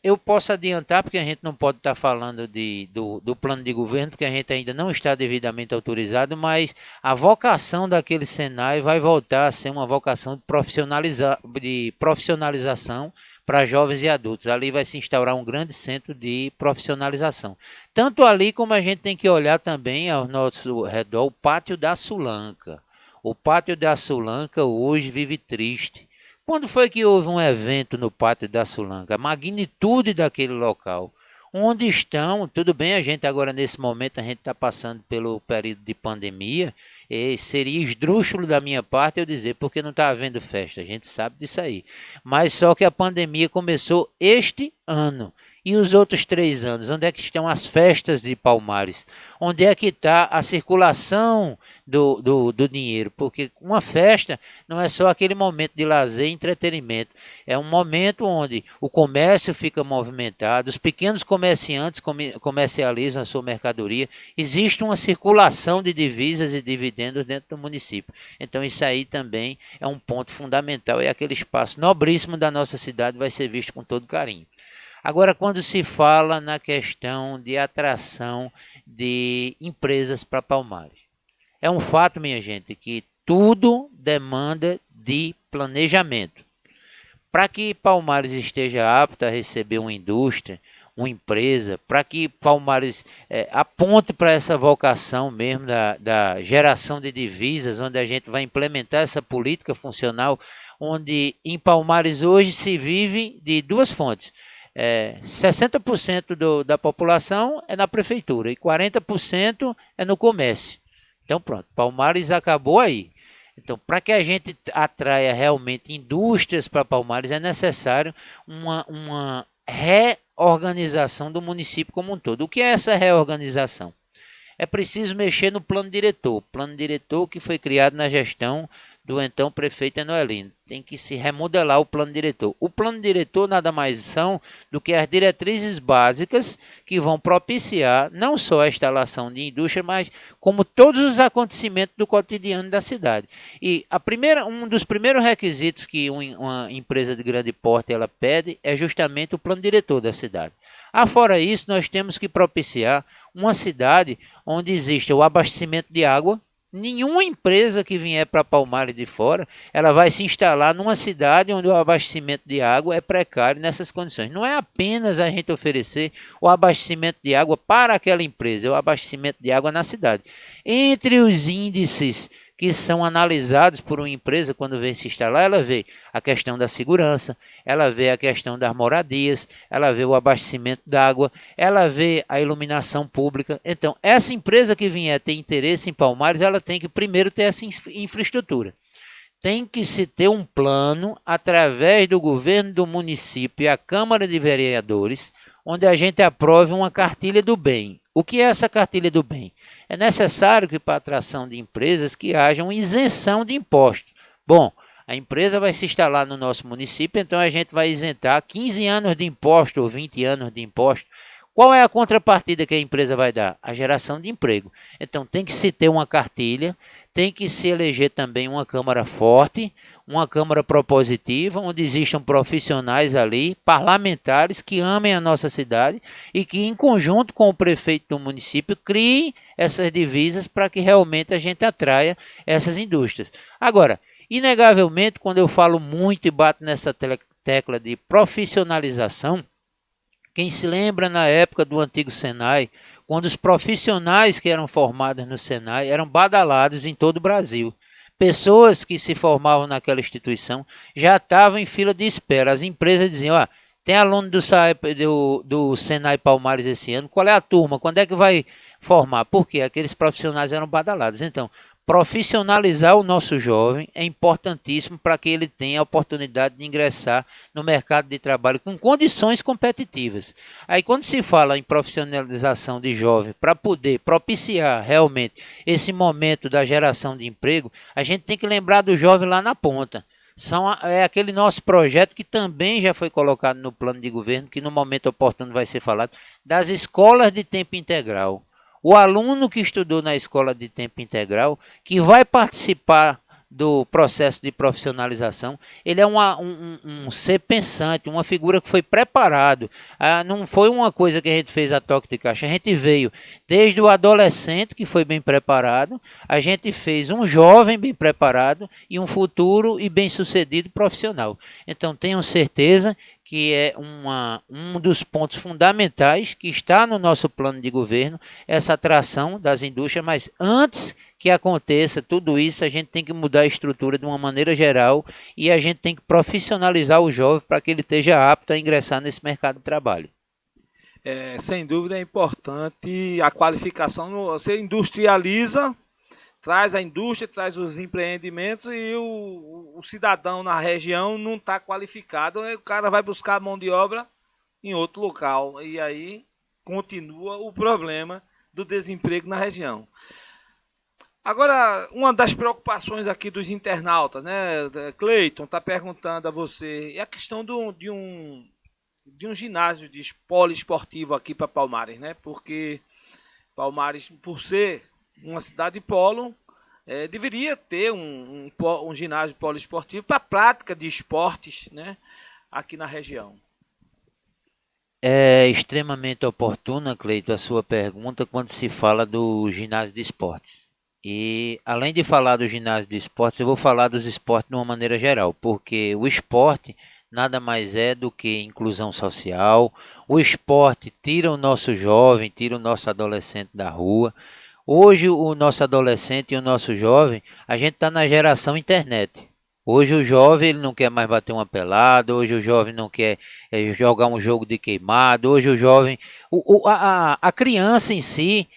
Speaker 2: Eu posso adiantar, porque a gente não pode estar falando do plano de governo, porque a gente ainda não está devidamente autorizado, mas a vocação daquele Senai vai voltar a ser uma vocação de profissionalização para jovens e adultos. Ali vai se instaurar um grande centro de profissionalização. Tanto ali como a gente tem que olhar também ao nosso redor o Pátio da Sulanca. O Pátio da Sulanca hoje vive triste, Quando foi que houve um evento no Pátio da Sulanca? A magnitude daquele local. Onde estão, tudo bem, a gente agora nesse momento, a gente está passando pelo período de pandemia, e seria esdrúxulo da minha parte eu dizer porque não está havendo festa, a gente sabe disso aí. Mas só que a pandemia começou este ano. E os outros 3 anos, onde é que estão as festas de Palmares? Onde é que está a circulação do dinheiro? Porque uma festa não é só aquele momento de lazer e entretenimento. É um momento onde o comércio fica movimentado, os pequenos comerciantes comercializam a sua mercadoria. Existe uma circulação de divisas e dividendos dentro do município. Então isso aí também é um ponto fundamental e aquele espaço nobríssimo da nossa cidade vai ser visto com todo carinho. Agora, quando se fala na questão de atração de empresas para Palmares, é um fato, minha gente, que tudo demanda de planejamento. Para que Palmares esteja apto a receber uma indústria, uma empresa, para que Palmares aponte para essa vocação mesmo da geração de divisas, onde a gente vai implementar essa política funcional, onde em Palmares hoje se vive de 2 fontes. 60% da população é na prefeitura e 40% é no comércio. Então pronto, Palmares acabou aí. Então, para que a gente atraia realmente indústrias para Palmares, é necessário uma reorganização do município como um todo. O que é essa reorganização? É preciso mexer no plano diretor que foi criado na gestão do então prefeito Enoelino. Tem que se remodelar o plano diretor. O plano diretor nada mais são do que as diretrizes básicas que vão propiciar não só a instalação de indústria, mas como todos os acontecimentos do cotidiano da cidade. E um dos primeiros requisitos que uma empresa de grande porte ela pede é justamente o plano diretor da cidade. Afora isso, nós temos que propiciar uma cidade onde exista o abastecimento de água. Nenhuma empresa que vier para Palmares de fora, ela vai se instalar numa cidade onde o abastecimento de água é precário nessas condições. Não é apenas a gente oferecer o abastecimento de água para aquela empresa, é o abastecimento de água na cidade. Entre os índices que são analisados por uma empresa quando vem se instalar, ela vê a questão da segurança, ela vê a questão das moradias, ela vê o abastecimento d'água, ela vê a iluminação pública. Então, essa empresa que vier ter interesse em Palmares, ela tem que primeiro ter essa infraestrutura. Tem que se ter um plano através do governo do município e a Câmara de Vereadores, onde a gente aprove uma cartilha do bem. O que é essa cartilha do bem? É necessário que para a atração de empresas que haja uma isenção de impostos. Bom, a empresa vai se instalar no nosso município, então a gente vai isentar 15 anos de imposto ou 20 anos de imposto. Qual é a contrapartida que a empresa vai dar? A geração de emprego. Então tem que se ter uma cartilha, tem que se eleger também uma Câmara forte, uma Câmara propositiva, onde existam profissionais ali, parlamentares que amem a nossa cidade e que em conjunto com o prefeito do município criem essas divisas para que realmente a gente atraia essas indústrias. Agora, inegavelmente, quando eu falo muito e bato nessa tecla de profissionalização, quem se lembra na época do antigo Senai, quando os profissionais que eram formados no Senai eram badalados em todo o Brasil. Pessoas que se formavam naquela instituição já estavam em fila de espera. As empresas diziam, tem aluno do Senai Palmares esse ano, qual é a turma? Quando é que vai formar? Porque aqueles profissionais eram badalados. Então, profissionalizar o nosso jovem é importantíssimo para que ele tenha a oportunidade de ingressar no mercado de trabalho com condições competitivas. Aí quando se fala em profissionalização de jovem para poder propiciar realmente esse momento da geração de emprego, a gente tem que lembrar do jovem lá na ponta. É aquele nosso projeto que também já foi colocado no plano de governo, que no momento oportuno vai ser falado, das escolas de tempo integral. O aluno que estudou na escola de tempo integral, que vai participar do processo de profissionalização, ele é um ser pensante, uma figura que foi preparado. Não foi uma coisa que a gente fez a toque de caixa, a gente veio desde o adolescente que foi bem preparado, a gente fez um jovem bem preparado e um futuro e bem-sucedido profissional. Então tenham certeza que é um dos pontos fundamentais que está no nosso plano de governo, essa atração das indústrias, mas antes que aconteça tudo isso, a gente tem que mudar a estrutura de uma maneira geral e a gente tem que profissionalizar o jovem para que ele esteja apto a ingressar nesse mercado de trabalho.
Speaker 1: Sem dúvida é importante a qualificação. Você industrializa, traz a indústria, traz os empreendimentos e o cidadão na região não está qualificado, aí o cara vai buscar mão de obra em outro local e aí continua o problema do desemprego na região. Agora, uma das preocupações aqui dos internautas, né, Cleiton está perguntando a você, é a questão de um ginásio poliesportivo aqui para Palmares, né? Porque Palmares, por ser uma cidade polo, deveria ter um ginásio poliesportivo para a prática de esportes, né, aqui na região.
Speaker 2: É extremamente oportuna, Cleito, a sua pergunta quando se fala do ginásio de esportes. E além de falar do ginásio de esportes, eu vou falar dos esportes de uma maneira geral, porque o esporte nada mais é do que inclusão social. O esporte tira o nosso jovem, tira o nosso adolescente da rua. Hoje o nosso adolescente e o nosso jovem, a gente está na geração internet. Hoje o jovem ele não quer mais bater uma pelada, hoje o jovem não quer jogar um jogo de queimado, hoje o jovem... A criança em si,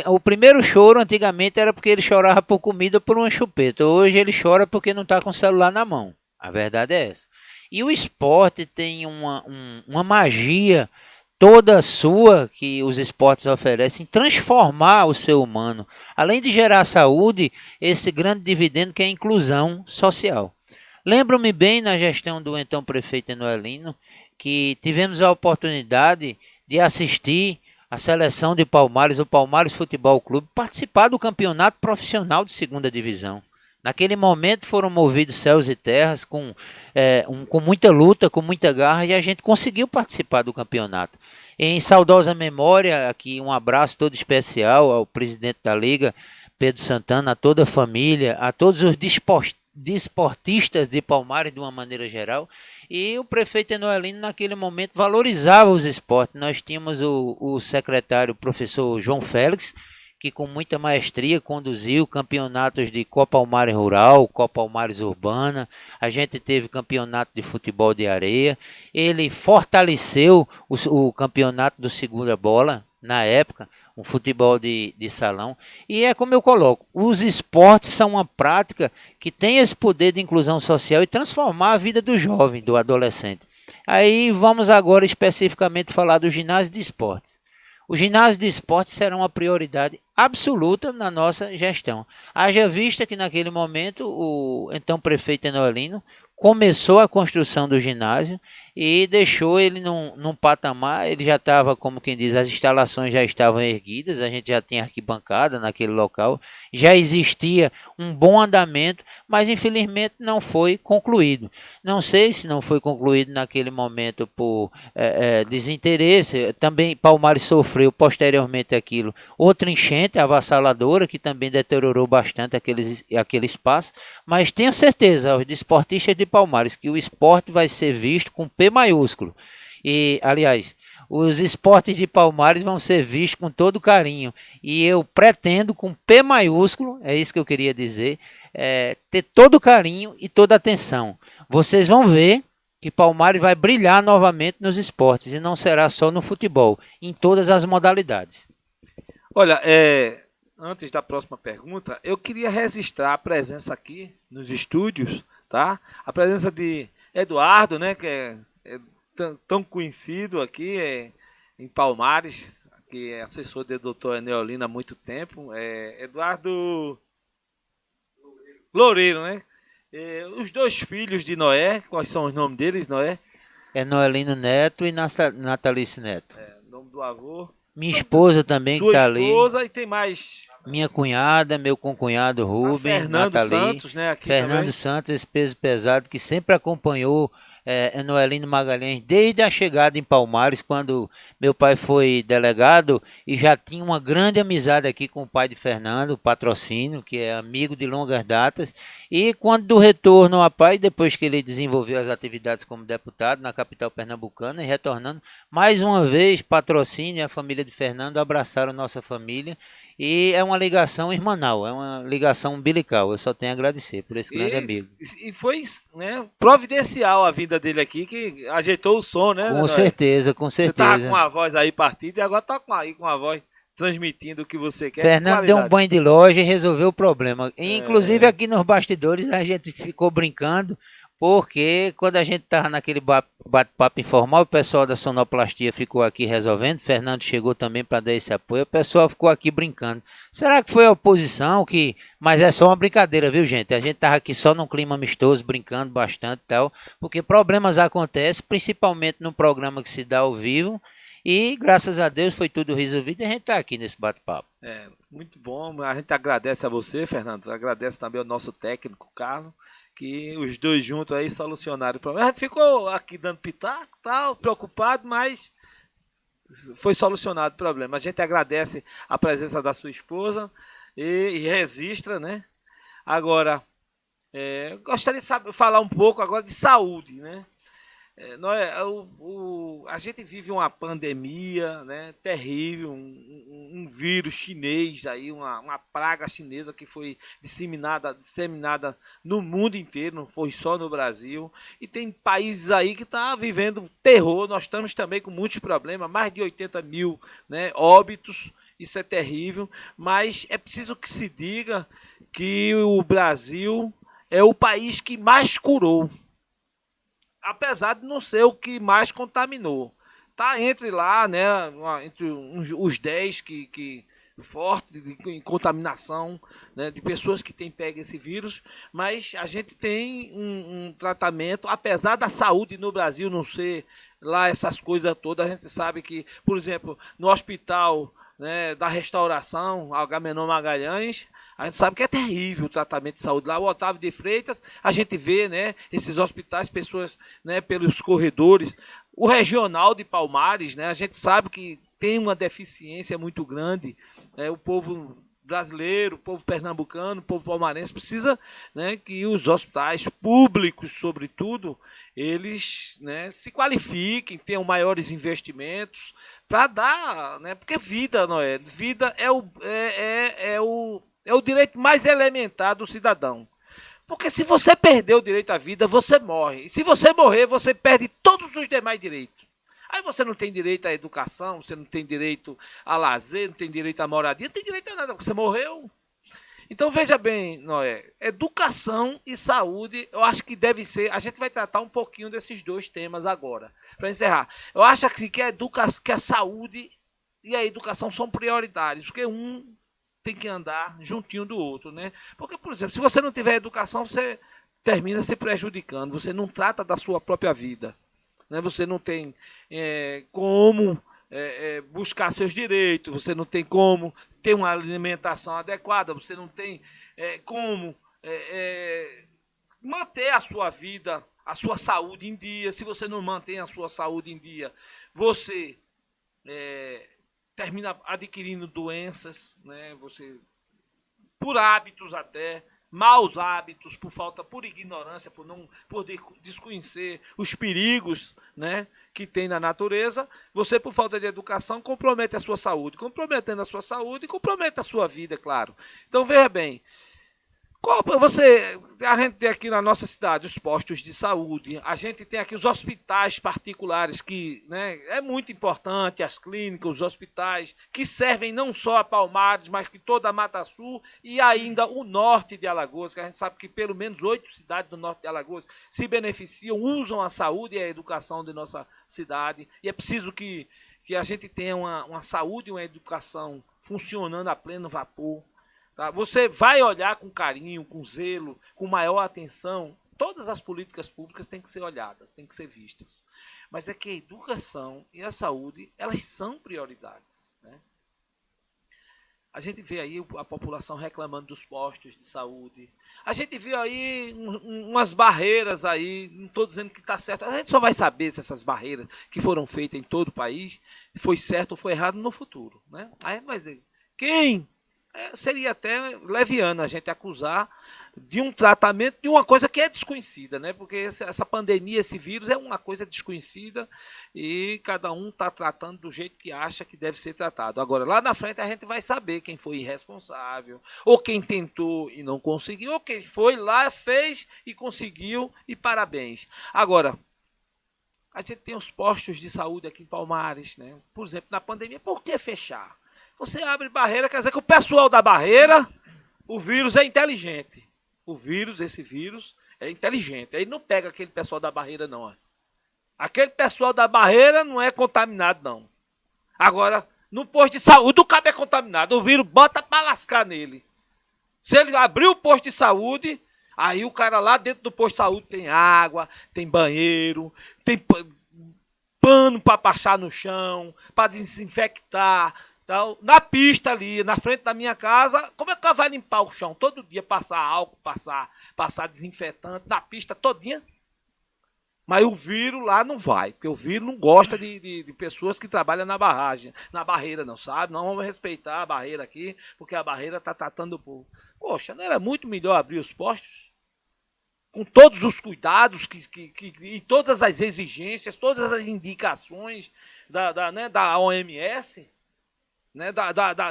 Speaker 2: o primeiro choro antigamente era porque ele chorava por comida ou por uma chupeta. Hoje ele chora porque não está com o celular na mão. A verdade é essa. E o esporte tem uma magia toda sua que os esportes oferecem, transformar o ser humano. Além de gerar saúde, esse grande dividendo que é a inclusão social. Lembro-me bem na gestão do então prefeito Enoelino, que tivemos a oportunidade de assistir a seleção de Palmares, o Palmares Futebol Clube, participar do campeonato profissional de segunda divisão. Naquele momento foram movidos céus e terras com muita luta, com muita garra, e a gente conseguiu participar do campeonato. Em saudosa memória, aqui um abraço todo especial ao presidente da Liga, Pedro Santana, a toda a família, a todos os desportistas de Palmares de uma maneira geral. E o prefeito Enoelino naquele momento valorizava os esportes. Nós tínhamos o secretário, o professor João Félix, que com muita maestria conduziu campeonatos de Copa Palmares Rural, Copa Palmares Urbana, a gente teve campeonato de futebol de areia, ele fortaleceu o campeonato do segunda bola, na época, um futebol de salão, e é como eu coloco, os esportes são uma prática que tem esse poder de inclusão social e transformar a vida do jovem, do adolescente. Aí vamos agora especificamente falar do ginásio de esportes. O ginásio de esportes será uma prioridade absoluta na nossa gestão. Haja vista que naquele momento o então prefeito Enoelino começou a construção do ginásio e deixou ele num patamar, ele já estava, como quem diz, as instalações já estavam erguidas, a gente já tinha arquibancada naquele local, já existia um bom andamento, mas infelizmente não foi concluído. Não sei se não foi concluído naquele momento por desinteresse, também Palmares sofreu posteriormente aquilo, outra enchente avassaladora que também deteriorou bastante aquele espaço, mas tenha certeza, os desportistas de Palmares, que o esporte vai ser visto com P maiúsculo. E, aliás, os esportes de Palmares vão ser vistos com todo carinho. E eu pretendo, com P maiúsculo, é isso que eu queria dizer, ter todo carinho e toda atenção. Vocês vão ver que Palmares vai brilhar novamente nos esportes, e não será só no futebol, em todas as modalidades.
Speaker 1: Olha, antes da próxima pergunta, eu queria registrar a presença aqui nos estúdios, tá? A presença de Eduardo, né, que é tão conhecido aqui em Palmares, que é assessor do doutor Enoelino há muito tempo. Eduardo Loureiro, né? Os dois filhos de Noé, quais são os nomes deles, Noé?
Speaker 2: Enoelino Neto e Natalice Neto.
Speaker 1: Nome do avô.
Speaker 2: Minha esposa também que está ali.
Speaker 1: Sua esposa, e tem mais...
Speaker 2: Minha cunhada, meu concunhado Rubens,
Speaker 1: Fernando
Speaker 2: Nathalie,
Speaker 1: Santos, né? Aqui
Speaker 2: Fernando
Speaker 1: também.
Speaker 2: Santos, esse peso pesado que sempre acompanhou Enoelino Magalhães desde a chegada em Palmares, quando meu pai foi delegado, e já tinha uma grande amizade aqui com o pai de Fernando, Patrocínio, que é amigo de longas datas, e quando do retorno a pai, depois que ele desenvolveu as atividades como deputado na capital pernambucana, e retornando, mais uma vez, Patrocínio e a família de Fernando abraçaram nossa família, E é uma ligação irmanal, é uma ligação umbilical. Eu só tenho a agradecer por esse grande amigo.
Speaker 1: E foi, né, providencial a vinda dele aqui, que ajeitou o som, né?
Speaker 2: Com certeza, com
Speaker 1: Você tava
Speaker 2: certeza.
Speaker 1: com a voz aí partida e agora tá com a voz transmitindo o que você quer.
Speaker 2: Fernando deu um banho de loja e resolveu o problema. Inclusive aqui nos bastidores a gente ficou brincando, porque quando a gente estava naquele bate-papo informal, o pessoal da sonoplastia ficou aqui resolvendo, Fernando chegou também para dar esse apoio, o pessoal ficou aqui brincando. Será que foi a oposição que... Mas é só uma brincadeira, viu, gente? A gente estava aqui só num clima amistoso, brincando bastante e tal, porque problemas acontecem, principalmente no programa que se dá ao vivo, e graças a Deus foi tudo resolvido e a gente está aqui nesse bate-papo.
Speaker 1: Muito bom. A gente agradece a você, Fernando. Agradece também ao nosso técnico, Carlos, que os dois juntos aí solucionaram o problema. A gente ficou aqui dando pitaco, tal, preocupado, mas foi solucionado o problema. A gente agradece a presença da sua esposa e registra, né? Agora, gostaria de falar um pouco agora de saúde, né? A gente vive uma pandemia, né, terrível, um vírus chinês, aí, uma praga chinesa que foi disseminada no mundo inteiro, não foi só no Brasil. E tem países aí que estão vivendo terror. Nós estamos também com muitos problemas, mais de 80 mil, né, óbitos. Isso é terrível, mas é preciso que se diga que o Brasil é o país que mais curou, apesar de não ser o que mais contaminou. Está entre lá, né, entre os 10 que forte em contaminação, né, de pessoas que têm pego esse vírus, mas a gente tem um tratamento, apesar da saúde no Brasil não ser lá essas coisas todas. A gente sabe que, por exemplo, no hospital, né, da Restauração, Agamenon Magalhães, a gente sabe que é terrível o tratamento de saúde lá. O Otávio de Freitas, a gente vê, né, esses hospitais, pessoas, né, pelos corredores. O regional de Palmares, né, a gente sabe que tem uma deficiência muito grande. O povo brasileiro, o povo pernambucano, o povo palmarense precisa, né, que os hospitais públicos, sobretudo, eles, né, se qualifiquem, tenham maiores investimentos para dar, né, porque vida, não é? Vida é o direito mais elementar do cidadão. Porque se você perder o direito à vida, você morre. E se você morrer, você perde todos os demais direitos. Aí você não tem direito à educação, você não tem direito a lazer, não tem direito à moradia, não tem direito a nada, porque você morreu. Então veja bem, Noé, educação e saúde, eu acho que deve ser... A gente vai tratar um pouquinho desses dois temas agora, para encerrar. Eu acho que a saúde e a educação são prioritários, porque um tem que andar juntinho do outro, né? Porque, por exemplo, se você não tiver educação, você termina se prejudicando, você não trata da sua própria vida, né? Você não tem como buscar seus direitos, você não tem como ter uma alimentação adequada, você não tem como manter a sua vida, a sua saúde em dia. Se você não mantém a sua saúde em dia, você termina adquirindo doenças, né? Você, por hábitos até, maus hábitos, por ignorância, por desconhecer os perigos, né, que tem na natureza, você, por falta de educação, compromete a sua saúde. Comprometendo a sua saúde, compromete a sua vida, claro. Então, veja bem, a gente tem aqui na nossa cidade os postos de saúde, a gente tem aqui os hospitais particulares, que, né, é muito importante, as clínicas, os hospitais, que servem não só a Palmares, mas que toda a Mata Sul e ainda o norte de Alagoas, que a gente sabe que pelo menos 8 cidades do norte de Alagoas se beneficiam, usam a saúde e a educação de nossa cidade, e é preciso que a gente tenha uma saúde e uma educação funcionando a pleno vapor. Tá? Você vai olhar com carinho, com zelo, com maior atenção. Todas as políticas públicas têm que ser olhadas, têm que ser vistas. Mas é que a educação e a saúde, elas são prioridades, né? A gente vê aí a população reclamando dos postos de saúde. A gente vê aí umas barreiras aí, não estou dizendo que está certo. A gente só vai saber se essas barreiras que foram feitas em todo o país foi certo ou foi errado no futuro, né? Aí vai dizer, quem? Seria até leviano a gente acusar de um tratamento de uma coisa que é desconhecida, né? Porque essa pandemia, esse vírus é uma coisa desconhecida e cada um está tratando do jeito que acha que deve ser tratado. Agora, lá na frente a gente vai saber quem foi irresponsável, ou quem tentou e não conseguiu, ou quem foi lá, fez e conseguiu, e parabéns. Agora, a gente tem os postos de saúde aqui em Palmares, né? Por exemplo, na pandemia, por que fechar? Você abre barreira, quer dizer que o pessoal da barreira, o vírus é inteligente. Esse vírus é inteligente. Ele não pega aquele pessoal da barreira, não. Ó. Aquele pessoal da barreira não é contaminado, não. Agora, no posto de saúde, o cabo é contaminado. O vírus bota para lascar nele. Se ele abrir o posto de saúde, aí o cara lá dentro do posto de saúde tem água, tem banheiro, tem pano para passar no chão, para desinfectar. Então, na pista ali, na frente da minha casa, como é que ela vai limpar o chão? Todo dia passar álcool, passar desinfetante na pista todinha. Mas o vírus lá não vai, porque o vírus não gosta de pessoas que trabalham na barragem, na barreira, não sabe? Não vamos respeitar a barreira aqui, porque a barreira está tratando o povo. Poxa, não era muito melhor abrir os postos? Com todos os cuidados e todas as exigências, todas as indicações da OMS, né,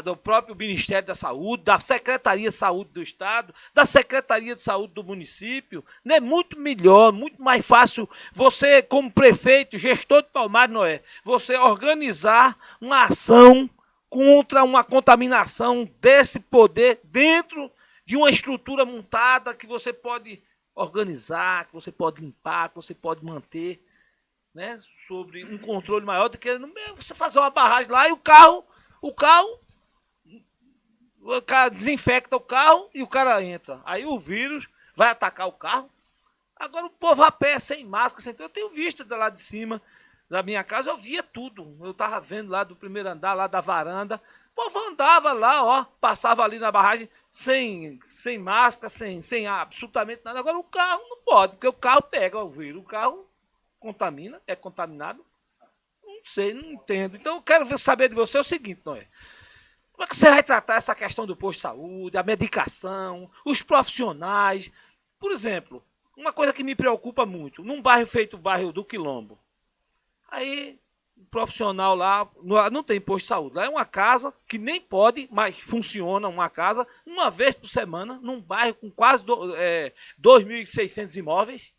Speaker 1: do próprio Ministério da Saúde, da Secretaria de Saúde do Estado, da Secretaria de Saúde do município. Não é muito melhor, muito mais fácil você, como prefeito, gestor de Palmares, Noé, você organizar uma ação contra uma contaminação desse poder dentro de uma estrutura montada que você pode organizar, que você pode limpar, que você pode manter, né, sobre um controle maior do que você fazer uma barragem lá e o cara desinfecta o carro e o cara entra. Aí o vírus vai atacar o carro. Agora o povo a pé, sem máscara, sem... Eu tenho visto lá de cima da minha casa, eu via tudo. Eu estava vendo lá do primeiro andar, lá da varanda. O povo andava lá, ó, passava ali na barragem sem máscara, sem absolutamente nada. Agora o carro não pode, porque o carro pega o vírus. O carro contamina, é contaminado. Não sei, não entendo. Então eu quero saber de você o seguinte, Noé. Como é que você vai tratar essa questão do posto de saúde, a medicação, os profissionais? Por exemplo, uma coisa que me preocupa muito, num bairro feito o bairro do Quilombo, aí o profissional lá não tem posto de saúde. Lá é uma casa que nem pode, mas funciona uma casa, uma vez por semana, num bairro com quase 2.600 imóveis,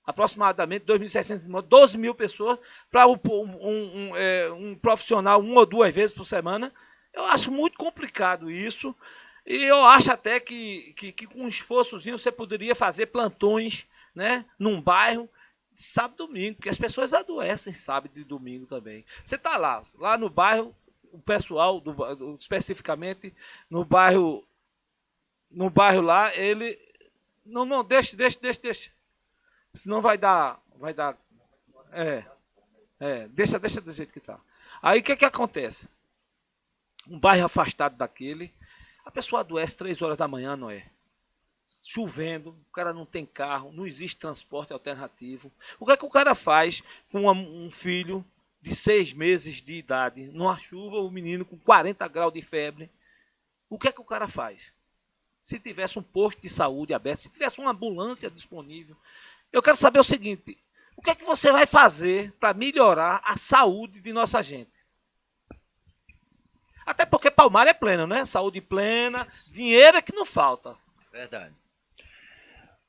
Speaker 1: aproximadamente 2.600 imóveis, 12 mil pessoas, para um profissional 1 ou 2 vezes por semana. Eu acho muito complicado isso, e eu acho até que com um esforçozinho você poderia fazer plantões, né, num bairro, de sábado e domingo, porque as pessoas adoecem sábado e domingo também. Você está lá no bairro, o pessoal, especificamente no bairro lá, ele... Não, deixa. Senão vai dar. Deixa do jeito que está. Aí o que acontece? Um bairro afastado daquele, a pessoa adoece 3 horas da manhã, Noé. Chovendo, o cara não tem carro, não existe transporte alternativo. O que é que o cara faz com um filho de 6 meses de idade, numa chuva, o menino com 40 graus de febre? O que é que o cara faz? Se tivesse um posto de saúde aberto, se tivesse uma ambulância disponível. Eu quero saber o seguinte, o que é que você vai fazer para melhorar a saúde de nossa gente? Até porque Palmares é pleno, né? Saúde plena, dinheiro é que não falta.
Speaker 2: Verdade.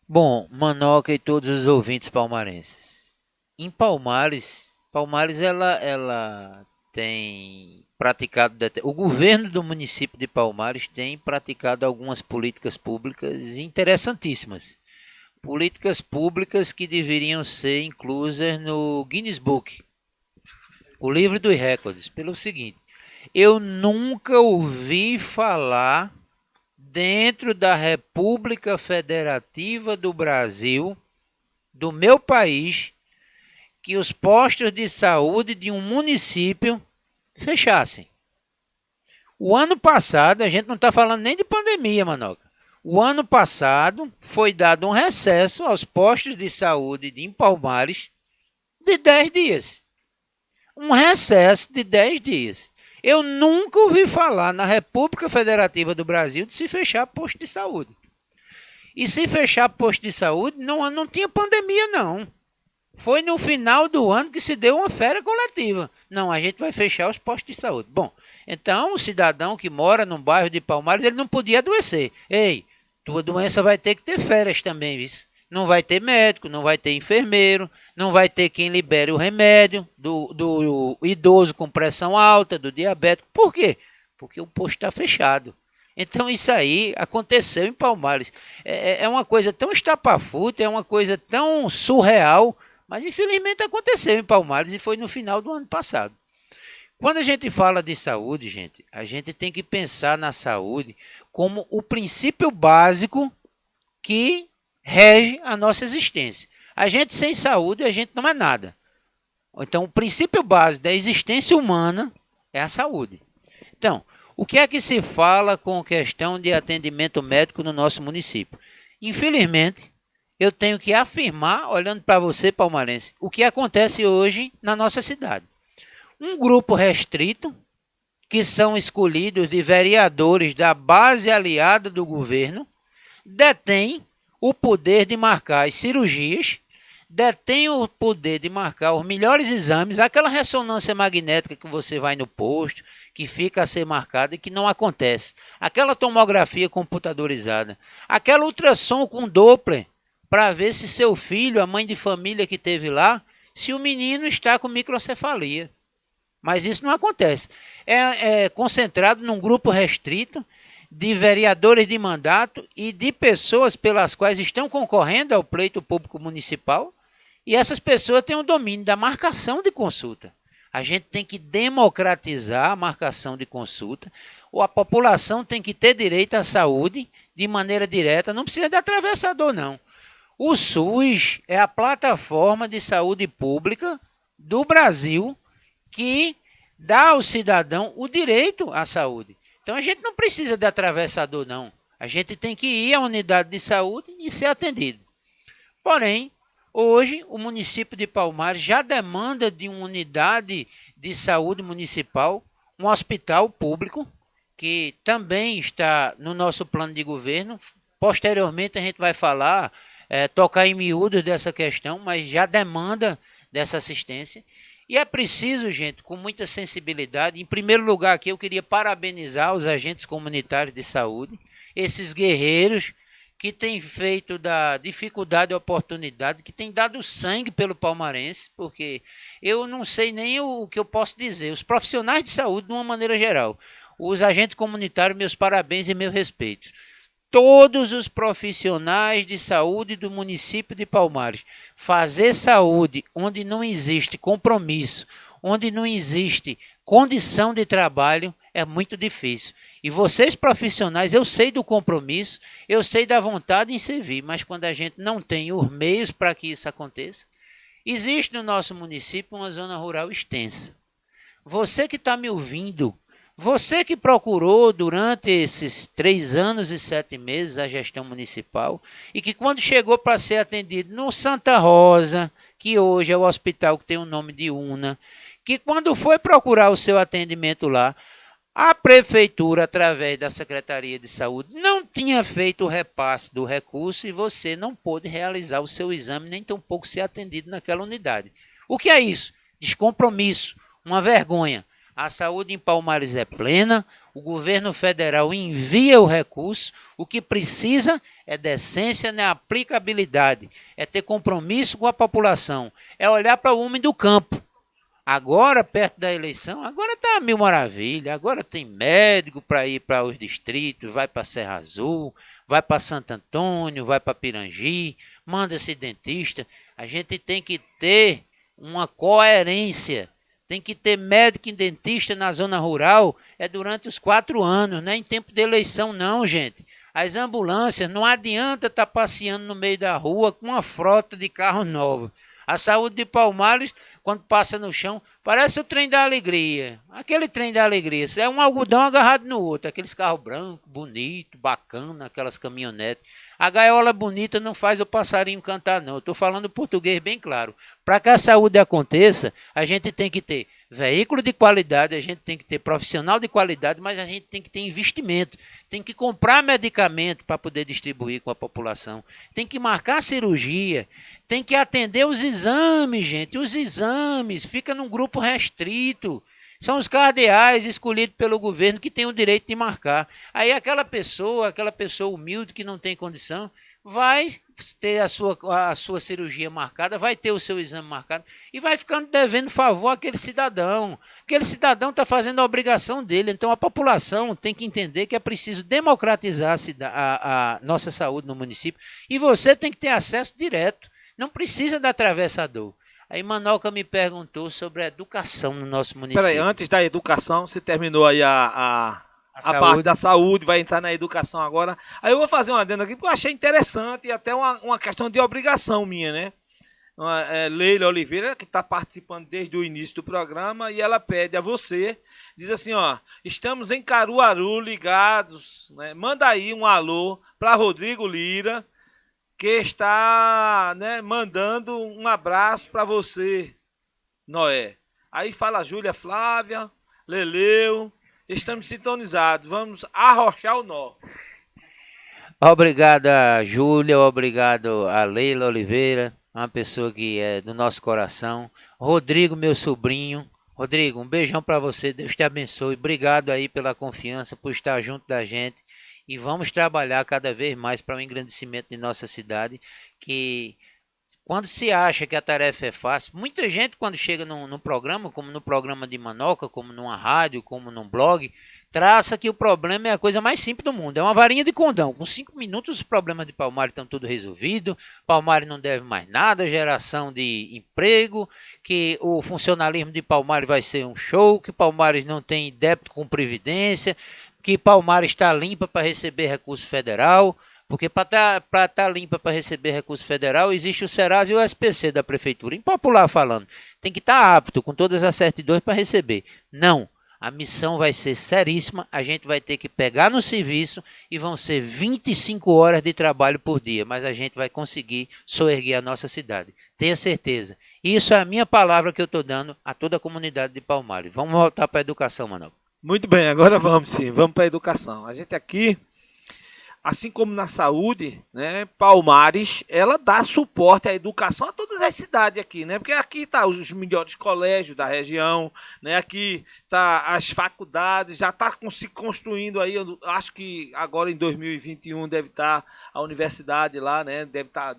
Speaker 2: Bom, Manoca e todos os ouvintes palmarenses. Em Palmares ela tem praticado... O governo do município de Palmares tem praticado algumas políticas públicas interessantíssimas. Políticas públicas que deveriam ser inclusas no Guinness Book, o livro dos recordes, pelo seguinte: eu nunca ouvi falar dentro da República Federativa do Brasil, do meu país, que os postos de saúde de um município fechassem. O ano passado, a gente não está falando nem de pandemia, Manoca. O ano passado foi dado um recesso aos postos de saúde de Palmares de 10 dias. Um recesso de 10 dias. Eu nunca ouvi falar na República Federativa do Brasil de se fechar posto de saúde. E se fechar posto de saúde, não tinha pandemia, não. Foi no final do ano que se deu uma férias coletiva. Não, a gente vai fechar os postos de saúde. Bom, então o cidadão que mora no bairro de Palmares, ele não podia adoecer. Ei, tua doença vai ter que ter férias também, viu? Não vai ter médico, não vai ter enfermeiro, não vai ter quem libere o remédio do idoso com pressão alta, do diabético. Por quê? Porque o posto está fechado. Então isso aí aconteceu em Palmares. É uma coisa tão estapafúrdia, é uma coisa tão surreal, mas infelizmente aconteceu em Palmares e foi no final do ano passado. Quando a gente fala de saúde, gente, a gente tem que pensar na saúde como o princípio básico que rege a nossa existência. A gente sem saúde, a gente não é nada. Então o princípio básico da existência humana é a saúde. Então, o que é que se fala com questão de atendimento médico no nosso município? Infelizmente, eu tenho que afirmar, olhando para você, palmarense, o que acontece hoje na nossa cidade. Um grupo restrito, que são escolhidos de vereadores da base aliada do governo, detém o poder de marcar as cirurgias, detém o poder de marcar os melhores exames, aquela ressonância magnética que você vai no posto, que fica a ser marcada e que não acontece. Aquela tomografia computadorizada, aquela ultrassom com Doppler, para ver se seu filho, a mãe de família que teve lá, se o menino está com microcefalia. Mas isso não acontece. É concentrado num grupo restrito de vereadores de mandato e de pessoas pelas quais estão concorrendo ao pleito público municipal, e essas pessoas têm o domínio da marcação de consulta. A gente tem que democratizar a marcação de consulta, ou a população tem que ter direito à saúde de maneira direta, não precisa de atravessador, não. O SUS é a plataforma de saúde pública do Brasil que dá ao cidadão o direito à saúde. Então a gente não precisa de atravessador, não. A gente tem que ir à unidade de saúde e ser atendido. Porém, hoje o município de Palmares já demanda de uma unidade de saúde municipal, um hospital público, que também está no nosso plano de governo. Posteriormente a gente vai falar, tocar em miúdos dessa questão, mas já demanda dessa assistência. E é preciso, gente, com muita sensibilidade, em primeiro lugar aqui eu queria parabenizar os agentes comunitários de saúde, esses guerreiros que têm feito da dificuldade a oportunidade, que têm dado sangue pelo palmarense, porque eu não sei nem o que eu posso dizer. Os profissionais de saúde, de uma maneira geral, os agentes comunitários, meus parabéns e meus respeitos. Todos os profissionais de saúde do município de Palmares. Fazer saúde onde não existe compromisso, onde não existe condição de trabalho, é muito difícil. E vocês profissionais, eu sei do compromisso, eu sei da vontade em servir, mas quando a gente não tem os meios para que isso aconteça, existe no nosso município uma zona rural extensa. Você que está me ouvindo, você que procurou durante esses 3 anos e 7 meses a gestão municipal e que quando chegou para ser atendido no Santa Rosa, que hoje é o hospital que tem o nome de UNA, que quando foi procurar o seu atendimento lá, a prefeitura, através da Secretaria de Saúde, não tinha feito o repasse do recurso e você não pôde realizar o seu exame, nem tampouco ser atendido naquela unidade. O que é isso? Descompromisso, uma vergonha. A saúde em Palmares é plena, o governo federal envia o recurso, o que precisa é decência na aplicabilidade, é ter compromisso com a população, é olhar para o homem do campo. Agora, perto da eleição, agora está mil maravilha, agora tem médico para ir para os distritos, vai para Serra Azul, vai para Santo Antônio, vai para Pirangi, manda-se dentista. A gente tem que ter uma coerência. Tem que ter médico e dentista na zona rural durante os 4 anos, não é em tempo de eleição não, gente. As ambulâncias, não adianta estar passeando no meio da rua com uma frota de carro novo. A saúde de Palmares, quando passa no chão, parece o trem da alegria. Aquele trem da alegria, é um algodão agarrado no outro, aqueles carros brancos, bonitos, bacana, aquelas caminhonetes. A gaiola bonita não faz o passarinho cantar, não. Eu estou falando português bem claro. Para que a saúde aconteça, a gente tem que ter Veículo de qualidade, a gente tem que ter profissional de qualidade, mas a gente tem que ter investimento. Tem que comprar medicamento para poder distribuir com a população. Tem que marcar cirurgia. Tem que atender os exames, gente. Os exames fica num grupo restrito. São os cardeais escolhidos pelo governo que têm o direito de marcar. Aí aquela pessoa humilde que não tem condição, vai ter a sua cirurgia marcada, vai ter o seu exame marcado e vai ficando devendo favor àquele cidadão. Aquele cidadão está fazendo a obrigação dele. Então a população tem que entender que é preciso democratizar a nossa saúde no município e você tem que ter acesso direto. Não precisa da atravessador. Aí Manoca me perguntou sobre a educação no nosso município.
Speaker 1: Peraí, antes da educação, você terminou aí a parte da saúde, vai entrar na educação agora. Aí eu vou fazer uma adenda aqui, porque eu achei interessante e até uma questão de obrigação minha, né? Leila Oliveira, que está participando desde o início do programa, e ela pede a você, diz assim, ó, estamos em Caruaru ligados, né? Manda aí um alô para Rodrigo Lira, que está, né, mandando um abraço para você, Noé. Aí fala a Júlia Flávia, Leleu, estamos sintonizados, vamos arrochar o nó.
Speaker 2: Obrigado a Júlia, obrigado a Leila Oliveira, uma pessoa que é do nosso coração. Rodrigo, meu sobrinho. Rodrigo, um beijão para você, Deus te abençoe. Obrigado aí pela confiança, por estar junto da gente. E vamos trabalhar cada vez mais para o engrandecimento de nossa cidade, que quando se acha que a tarefa é fácil, muita gente quando chega num programa, como no programa de Manoca, como numa rádio, como num blog, traça que o problema é a coisa mais simples do mundo, é uma varinha de condão. Com 5 minutos os problemas de Palmares estão tudo resolvidos, Palmares não deve mais nada, geração de emprego, que o funcionalismo de Palmares vai ser um show, que Palmares não tem débito com previdência, que Palmares está limpa para receber recurso federal, porque para estar limpa para receber recurso federal, existe o Serasa e o SPC da prefeitura. Em popular falando, tem que estar apto com todas as certidões para receber. Não, a missão vai ser seríssima, a gente vai ter que pegar no serviço e vão ser 25 horas de trabalho por dia, mas a gente vai conseguir soerguer a nossa cidade. Tenha certeza. Isso é a minha palavra que eu estou dando a toda a comunidade de Palmares. Vamos voltar para a educação, Manoel.
Speaker 1: Muito bem, agora vamos sim, vamos para a educação. A gente aqui, assim como na saúde, né, Palmares, ela dá suporte à educação a todas as cidades aqui, né? Porque aqui está os melhores colégios da região, né? Aqui tá as faculdades, já está se construindo aí, eu acho que agora em 2021 deve estar a universidade lá, né? Deve estar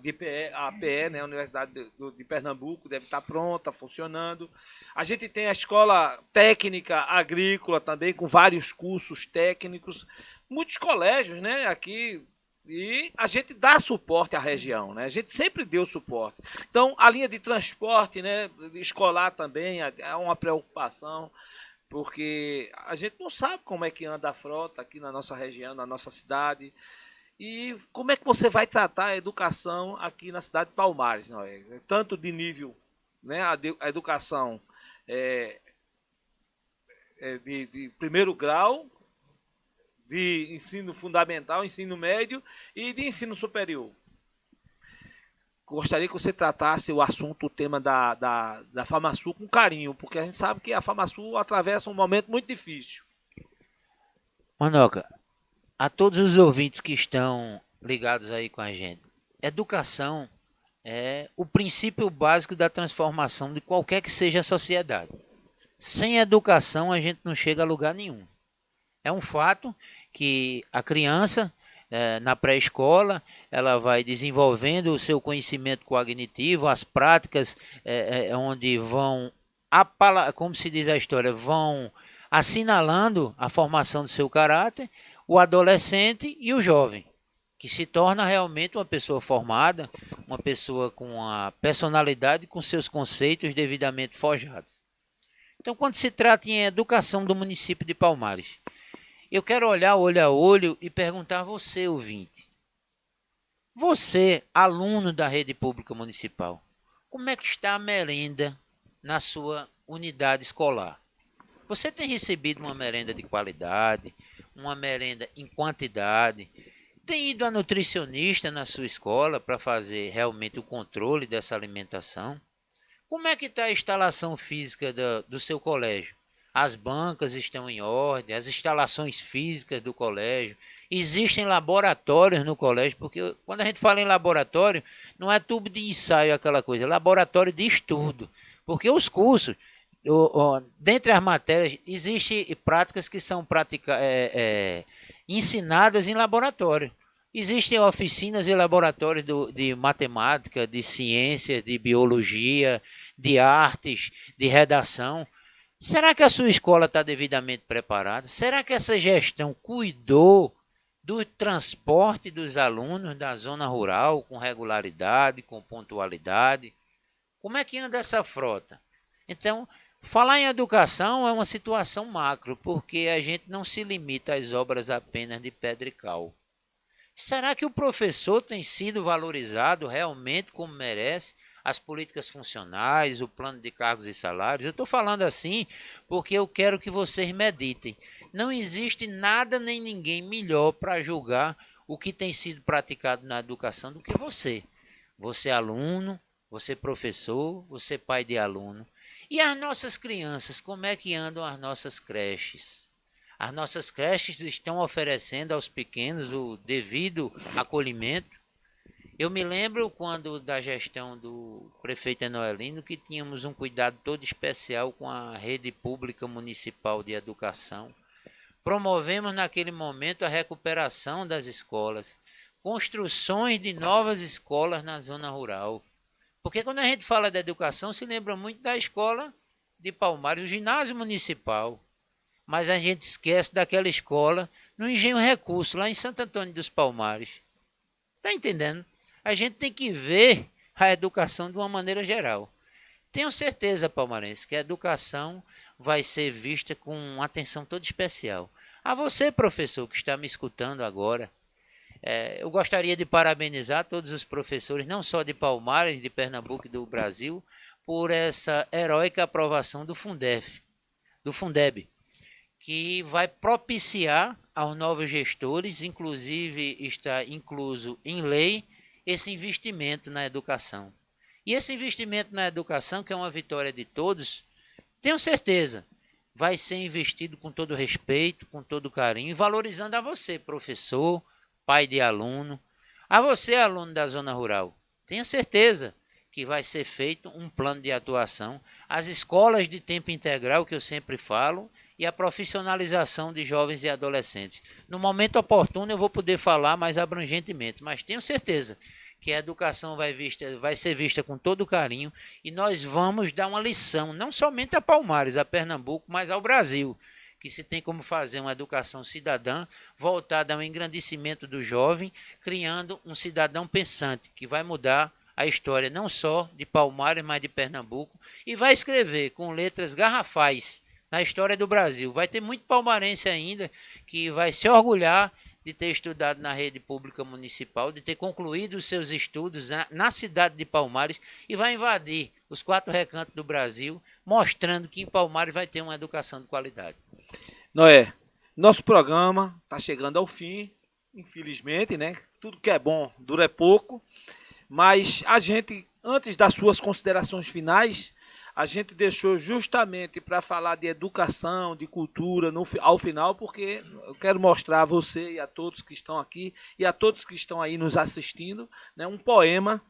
Speaker 1: a APE, né? A Universidade de Pernambuco deve estar pronta, funcionando. A gente tem a escola técnica agrícola também, com vários cursos técnicos, muitos colégios, né, aqui, e a gente dá suporte à região, né? A gente sempre deu suporte. Então, a linha de transporte, né, escolar também é uma preocupação, porque a gente não sabe como é que anda a frota aqui na nossa região, na nossa cidade, e como é que você vai tratar a educação aqui na cidade de Palmares, não é? Tanto de nível, né, a educação de primeiro grau, de ensino fundamental, ensino médio e de ensino superior. Gostaria que você tratasse o assunto, o tema da FamaSul com carinho, porque a gente sabe que a FamaSul atravessa um momento muito difícil.
Speaker 2: Manoca, a todos os ouvintes que estão ligados aí com a gente, educação é o princípio básico da transformação de qualquer que seja a sociedade. Sem educação a gente não chega a lugar nenhum. É um fato que a criança, na pré-escola, ela vai desenvolvendo o seu conhecimento cognitivo, as práticas onde vão, como se diz a história, vão assinalando a formação do seu caráter, o adolescente e o jovem, que se torna realmente uma pessoa formada, uma pessoa com a personalidade, com seus conceitos devidamente forjados. Então, quando se trata em educação do município de Palmares, eu quero olhar olho a olho e perguntar a você, ouvinte. Você, aluno da rede pública municipal, como é que está a merenda na sua unidade escolar? Você tem recebido uma merenda de qualidade, uma merenda em quantidade? Tem ido a nutricionista na sua escola para fazer realmente o controle dessa alimentação? Como é que está a instalação física do seu colégio? As bancas estão em ordem, as instalações físicas do colégio, existem laboratórios no colégio, porque quando a gente fala em laboratório, não é tubo de ensaio aquela coisa, é laboratório de estudo, porque os cursos, dentre as matérias, existem práticas que são ensinadas em laboratório. Existem oficinas e laboratórios de matemática, de ciência, de biologia, de artes, de redação. Será que a sua escola está devidamente preparada? Será que essa gestão cuidou do transporte dos alunos da zona rural com regularidade, com pontualidade? Como é que anda essa frota? Então, falar em educação é uma situação macro, porque a gente não se limita às obras apenas de pedra e cal. Será que o professor tem sido valorizado realmente como merece? As políticas funcionais, o plano de cargos e salários? Eu estou falando assim porque eu quero que vocês meditem. Não existe nada nem ninguém melhor para julgar o que tem sido praticado na educação do que você. Você aluno, você professor, você pai de aluno. E as nossas crianças, como é que andam as nossas creches? As nossas creches estão oferecendo aos pequenos o devido acolhimento. Eu me lembro quando da gestão do prefeito Enoelino que tínhamos um cuidado todo especial com a rede pública municipal de educação. Promovemos naquele momento a recuperação das escolas, construções de novas escolas na zona rural. Porque quando a gente fala de educação, se lembra muito da escola de Palmares, o ginásio municipal. Mas a gente esquece daquela escola no Engenho Recurso, lá em Santo Antônio dos Palmares. Está entendendo? A gente tem que ver a educação de uma maneira geral. Tenho certeza, palmarense, que a educação vai ser vista com atenção toda especial. A você, professor, que está me escutando agora, eu gostaria de parabenizar todos os professores, não só de Palmares, de Pernambuco e do Brasil, por essa heróica aprovação do Fundeb, que vai propiciar aos novos gestores, inclusive está incluso em lei, esse investimento na educação. E esse investimento na educação, que é uma vitória de todos, tenho certeza, vai ser investido com todo respeito, com todo carinho, valorizando a você, professor, pai de aluno, a você, aluno da zona rural. Tenha certeza que vai ser feito um plano de atuação, as escolas de tempo integral, que eu sempre falo, e a profissionalização de jovens e adolescentes. No momento oportuno eu vou poder falar mais abrangentemente, mas tenho certeza que a educação vai ser vista com todo carinho e nós vamos dar uma lição, não somente a Palmares, a Pernambuco, mas ao Brasil, que se tem como fazer uma educação cidadã voltada ao engrandecimento do jovem, criando um cidadão pensante, que vai mudar a história não só de Palmares, mas de Pernambuco, e vai escrever com letras garrafais na história do Brasil. Vai ter muito palmarense ainda que vai se orgulhar de ter estudado na rede pública municipal, de ter concluído os seus estudos na cidade de Palmares e vai invadir os 4 recantos do Brasil, mostrando que em Palmares vai ter uma educação de qualidade.
Speaker 1: Noé, nosso programa está chegando ao fim, infelizmente, né? Tudo que é bom dura pouco, mas a gente, antes das suas considerações finais, a gente deixou justamente para falar de educação, de cultura ao final, porque eu quero mostrar a você e a todos que estão aqui e a todos que estão aí nos assistindo, né, um poema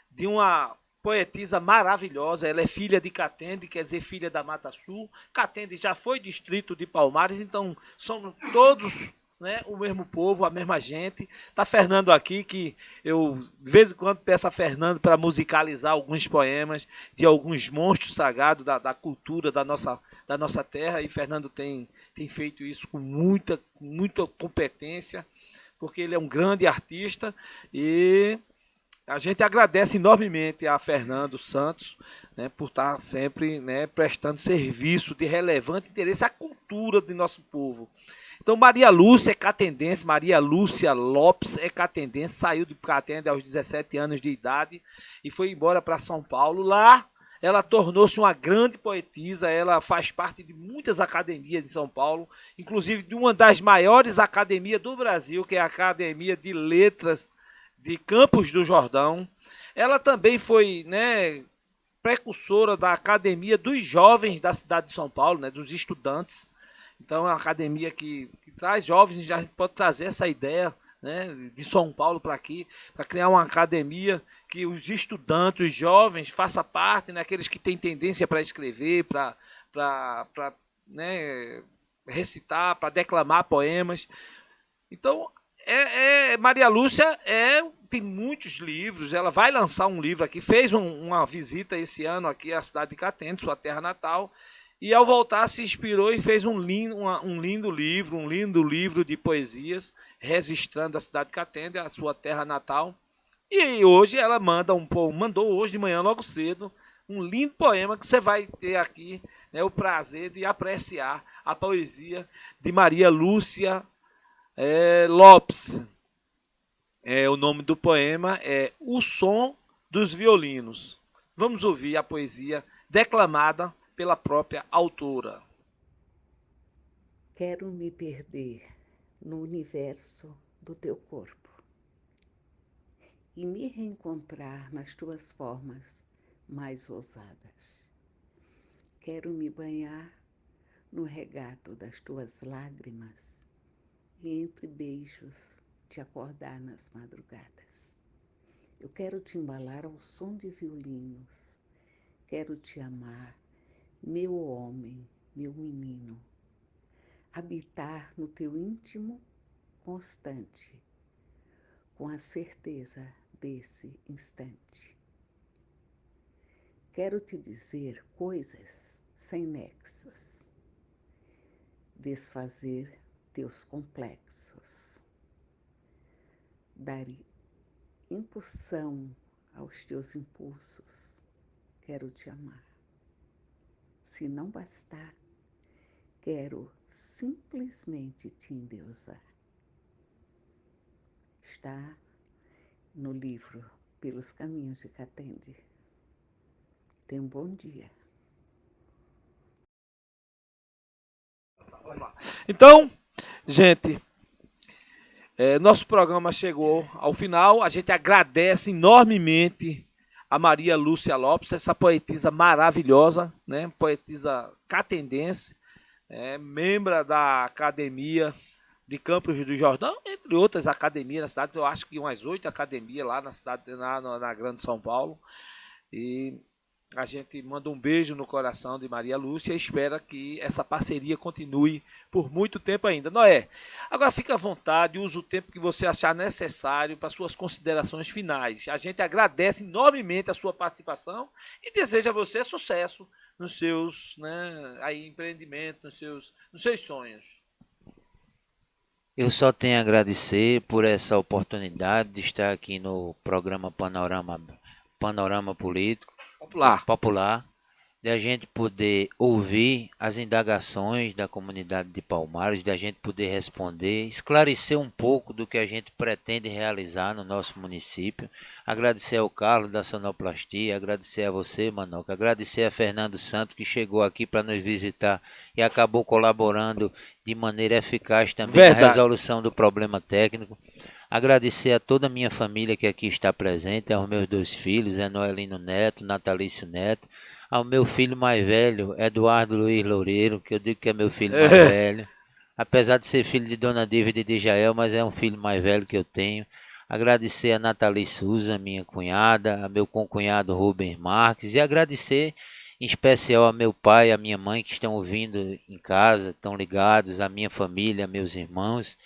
Speaker 1: de uma poetisa maravilhosa. Ela é filha de Catende, quer dizer, filha da Mata Sul. Catende já foi distrito de Palmares, então somos todos, né, o mesmo povo, a mesma gente. Tá Fernando aqui, que eu de vez em quando peço a Fernando para musicalizar alguns poemas de alguns monstros sagrados da cultura da nossa terra, e Fernando tem feito isso com muita competência, porque ele é um grande artista, e a gente agradece enormemente a Fernando Santos, né, por estar sempre, né, prestando serviço de relevante interesse à cultura do nosso povo. Então, Maria Lúcia é catendense, Maria Lúcia Lopes é catendense, saiu de Catende aos 17 anos de idade e foi embora para São Paulo. Lá, ela tornou-se uma grande poetisa, ela faz parte de muitas academias de São Paulo, inclusive de uma das maiores academias do Brasil, que é a Academia de Letras de Campos do Jordão. Ela também foi, né, precursora da Academia dos Jovens da cidade de São Paulo, né, dos estudantes. Então é uma academia que traz jovens, a gente pode trazer essa ideia, né, de São Paulo para aqui, para criar uma academia que os estudantes, os jovens, façam parte, né, aqueles que têm tendência para escrever, para né, recitar, para declamar poemas. Então, Maria Lúcia tem muitos livros, ela vai lançar um livro aqui, fez uma visita esse ano aqui à cidade de Catende, sua terra natal, e ao voltar se inspirou e fez um lindo livro de poesias, registrando a cidade de Catende, a sua terra natal. E hoje ela mandou hoje de manhã, logo cedo, um lindo poema que você vai ter aqui, né, o prazer de apreciar a poesia de Maria Lúcia Lopes. O nome do poema é O Som dos Violinos. Vamos ouvir a poesia declamada pela própria autora.
Speaker 7: Quero me perder no universo do teu corpo e me reencontrar nas tuas formas mais ousadas. Quero me banhar no regato das tuas lágrimas e entre beijos te acordar nas madrugadas. Eu quero te embalar ao som de violinos, quero te amar, meu homem, meu menino, habitar no teu íntimo constante, com a certeza desse instante. Quero te dizer coisas sem nexos, desfazer teus complexos, dar impulsão aos teus impulsos. Quero te amar. Se não bastar, quero simplesmente te endeusar. Está no livro Pelos Caminhos de Catende. Tenha um bom dia.
Speaker 1: Então, gente, nosso programa chegou ao final. A gente agradece enormemente a Maria Lúcia Lopes, essa poetisa maravilhosa, né? Poetisa catendense, membro da Academia de Campos do Jordão, entre outras academias na cidade. Eu acho que umas 8 academias lá na cidade, na Grande São Paulo. E a gente manda um beijo no coração de Maria Lúcia e espera que essa parceria continue por muito tempo ainda. Noé, agora fica à vontade, use o tempo que você achar necessário para suas considerações finais. A gente agradece enormemente a sua participação e deseja a você sucesso nos seus, empreendimentos, nos seus sonhos.
Speaker 2: Eu só tenho a agradecer por essa oportunidade de estar aqui no programa Panorama Político Popular, de a gente poder ouvir as indagações da comunidade de Palmares, de a gente poder responder, esclarecer um pouco do que a gente pretende realizar no nosso município. Agradecer ao Carlos da Sonoplastia, agradecer a você, Manoca, agradecer a Fernando Santos, que chegou aqui para nos visitar e acabou colaborando de maneira eficaz também na resolução do problema técnico. Agradecer a toda a minha família que aqui está presente, aos meus 2 filhos, Noelino Neto, Natalício Neto, ao meu filho mais velho, Eduardo Luiz Loureiro, que eu digo que é meu filho mais velho, apesar de ser filho de Dona Dívida e de Jael, mas é um filho mais velho que eu tenho. Agradecer a Nathalie Souza, minha cunhada, a meu concunhado Rubens Marques, e agradecer em especial a meu pai e a minha mãe que estão ouvindo em casa, estão ligados, a minha família, a meus irmãos.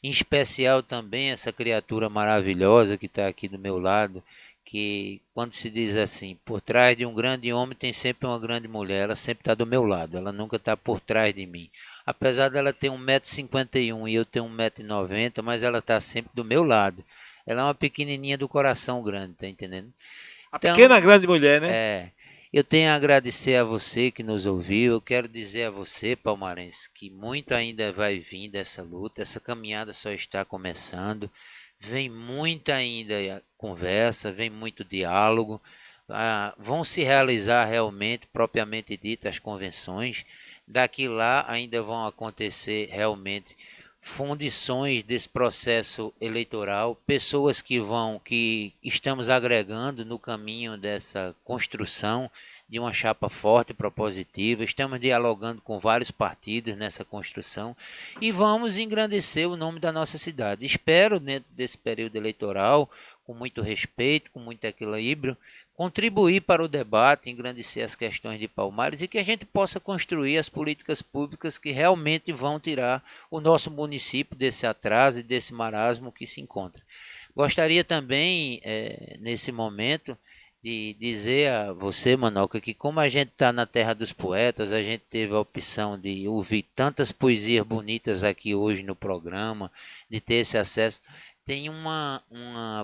Speaker 2: Em especial também essa criatura maravilhosa que está aqui do meu lado, que quando se diz assim, por trás de um grande homem tem sempre uma grande mulher, ela sempre está do meu lado, ela nunca está por trás de mim. Apesar dela ter 1,51 m e eu ter 1,90 m, mas ela está sempre do meu lado. Ela é uma pequenininha do coração grande, tá entendendo?
Speaker 1: A pequena grande mulher, né?
Speaker 2: Eu tenho a agradecer a você que nos ouviu. Eu quero dizer a você, palmarense, que muito ainda vai vir dessa luta. Essa caminhada só está começando. Vem muita ainda conversa, vem muito diálogo. Vão se realizar realmente, propriamente dito, as convenções. Daqui lá ainda vão acontecer realmente fundições desse processo eleitoral, pessoas que estamos agregando no caminho dessa construção de uma chapa forte e propositiva. Estamos dialogando com vários partidos nessa construção e vamos engrandecer o nome da nossa cidade. Espero, dentro desse período eleitoral, com muito respeito, com muito equilíbrio, contribuir para o debate, engrandecer as questões de Palmares e que a gente possa construir as políticas públicas que realmente vão tirar o nosso município desse atraso e desse marasmo que se encontra. Gostaria também, nesse momento, de dizer a você, Manoca, que como a gente está na terra dos poetas, a gente teve a opção de ouvir tantas poesias bonitas aqui hoje no programa, de ter esse acesso. Tem uma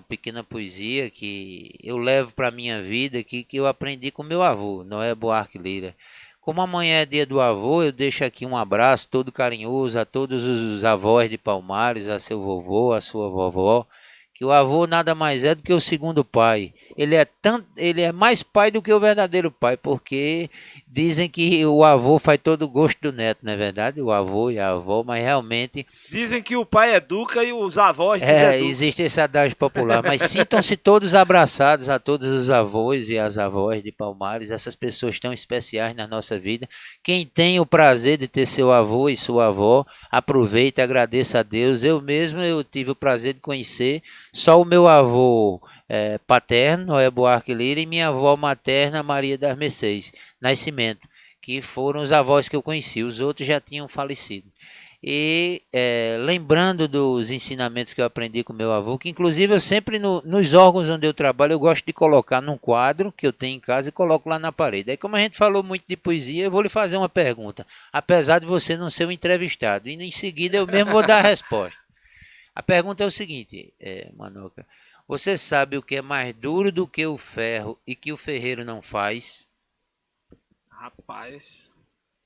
Speaker 2: pequena poesia que eu levo para a minha vida, que eu aprendi com meu avô, Noé Buarque Lira. Como amanhã é dia do avô, eu deixo aqui um abraço todo carinhoso a todos os avós de Palmares, a seu vovô, a sua vovó, que o avô nada mais é do que o segundo pai. Ele é mais pai do que o verdadeiro pai, porque dizem que o avô faz todo o gosto do neto, não é verdade? O avô e a avó, mas realmente...
Speaker 1: Dizem que o pai educa e os avós deseducam.
Speaker 2: Existe esse adágio popular, mas sintam-se todos abraçados, a todos os avós e as avós de Palmares, essas pessoas tão especiais na nossa vida. Quem tem o prazer de ter seu avô e sua avó, aproveita e agradeça a Deus. Eu tive o prazer de conhecer só o meu avô paterno, Noé Buarque Lira, e minha avó materna, Maria das Mercês Nascimento, que foram os avós que eu conheci, os outros já tinham falecido. E lembrando dos ensinamentos que eu aprendi com meu avô, que inclusive eu sempre nos órgãos onde eu trabalho, eu gosto de colocar num quadro que eu tenho em casa e coloco lá na parede. Aí como a gente falou muito de poesia, eu vou lhe fazer uma pergunta, apesar de você não ser o entrevistado, e em seguida eu mesmo vou dar a resposta. A pergunta é o seguinte, Manoca, você sabe o que é mais duro do que o ferro e que o ferreiro não faz?
Speaker 1: Rapaz,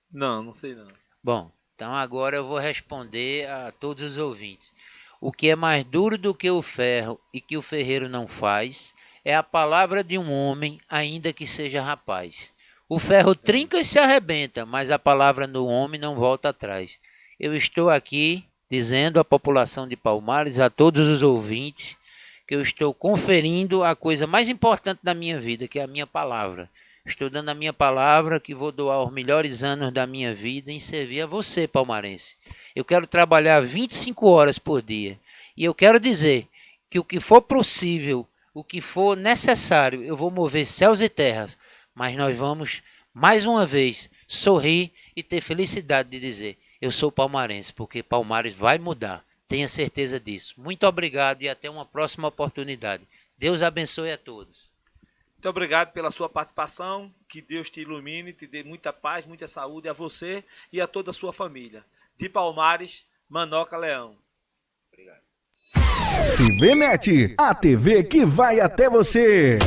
Speaker 1: não sei não.
Speaker 2: Bom, então agora eu vou responder a todos os ouvintes. O que é mais duro do que o ferro e que o ferreiro não faz é a palavra de um homem, ainda que seja rapaz. O ferro trinca e se arrebenta, mas a palavra do homem não volta atrás. Eu estou aqui dizendo à população de Palmares, a todos os ouvintes, que eu estou conferindo a coisa mais importante da minha vida, que é a minha palavra. Estou dando a minha palavra que vou doar os melhores anos da minha vida em servir a você, palmarense. Eu quero trabalhar 25 horas por dia. E eu quero dizer que o que for possível, o que for necessário, eu vou mover céus e terras. Mas nós vamos, mais uma vez, sorrir e ter felicidade de dizer, eu sou palmarense, porque Palmares vai mudar. Tenha certeza disso. Muito obrigado e até uma próxima oportunidade. Deus abençoe a todos.
Speaker 1: Muito obrigado pela sua participação. Que Deus te ilumine, te dê muita paz, muita saúde a você e a toda a sua família. De Palmares, Manoca Leão. Obrigado.
Speaker 3: TV Net, a TV que vai até você.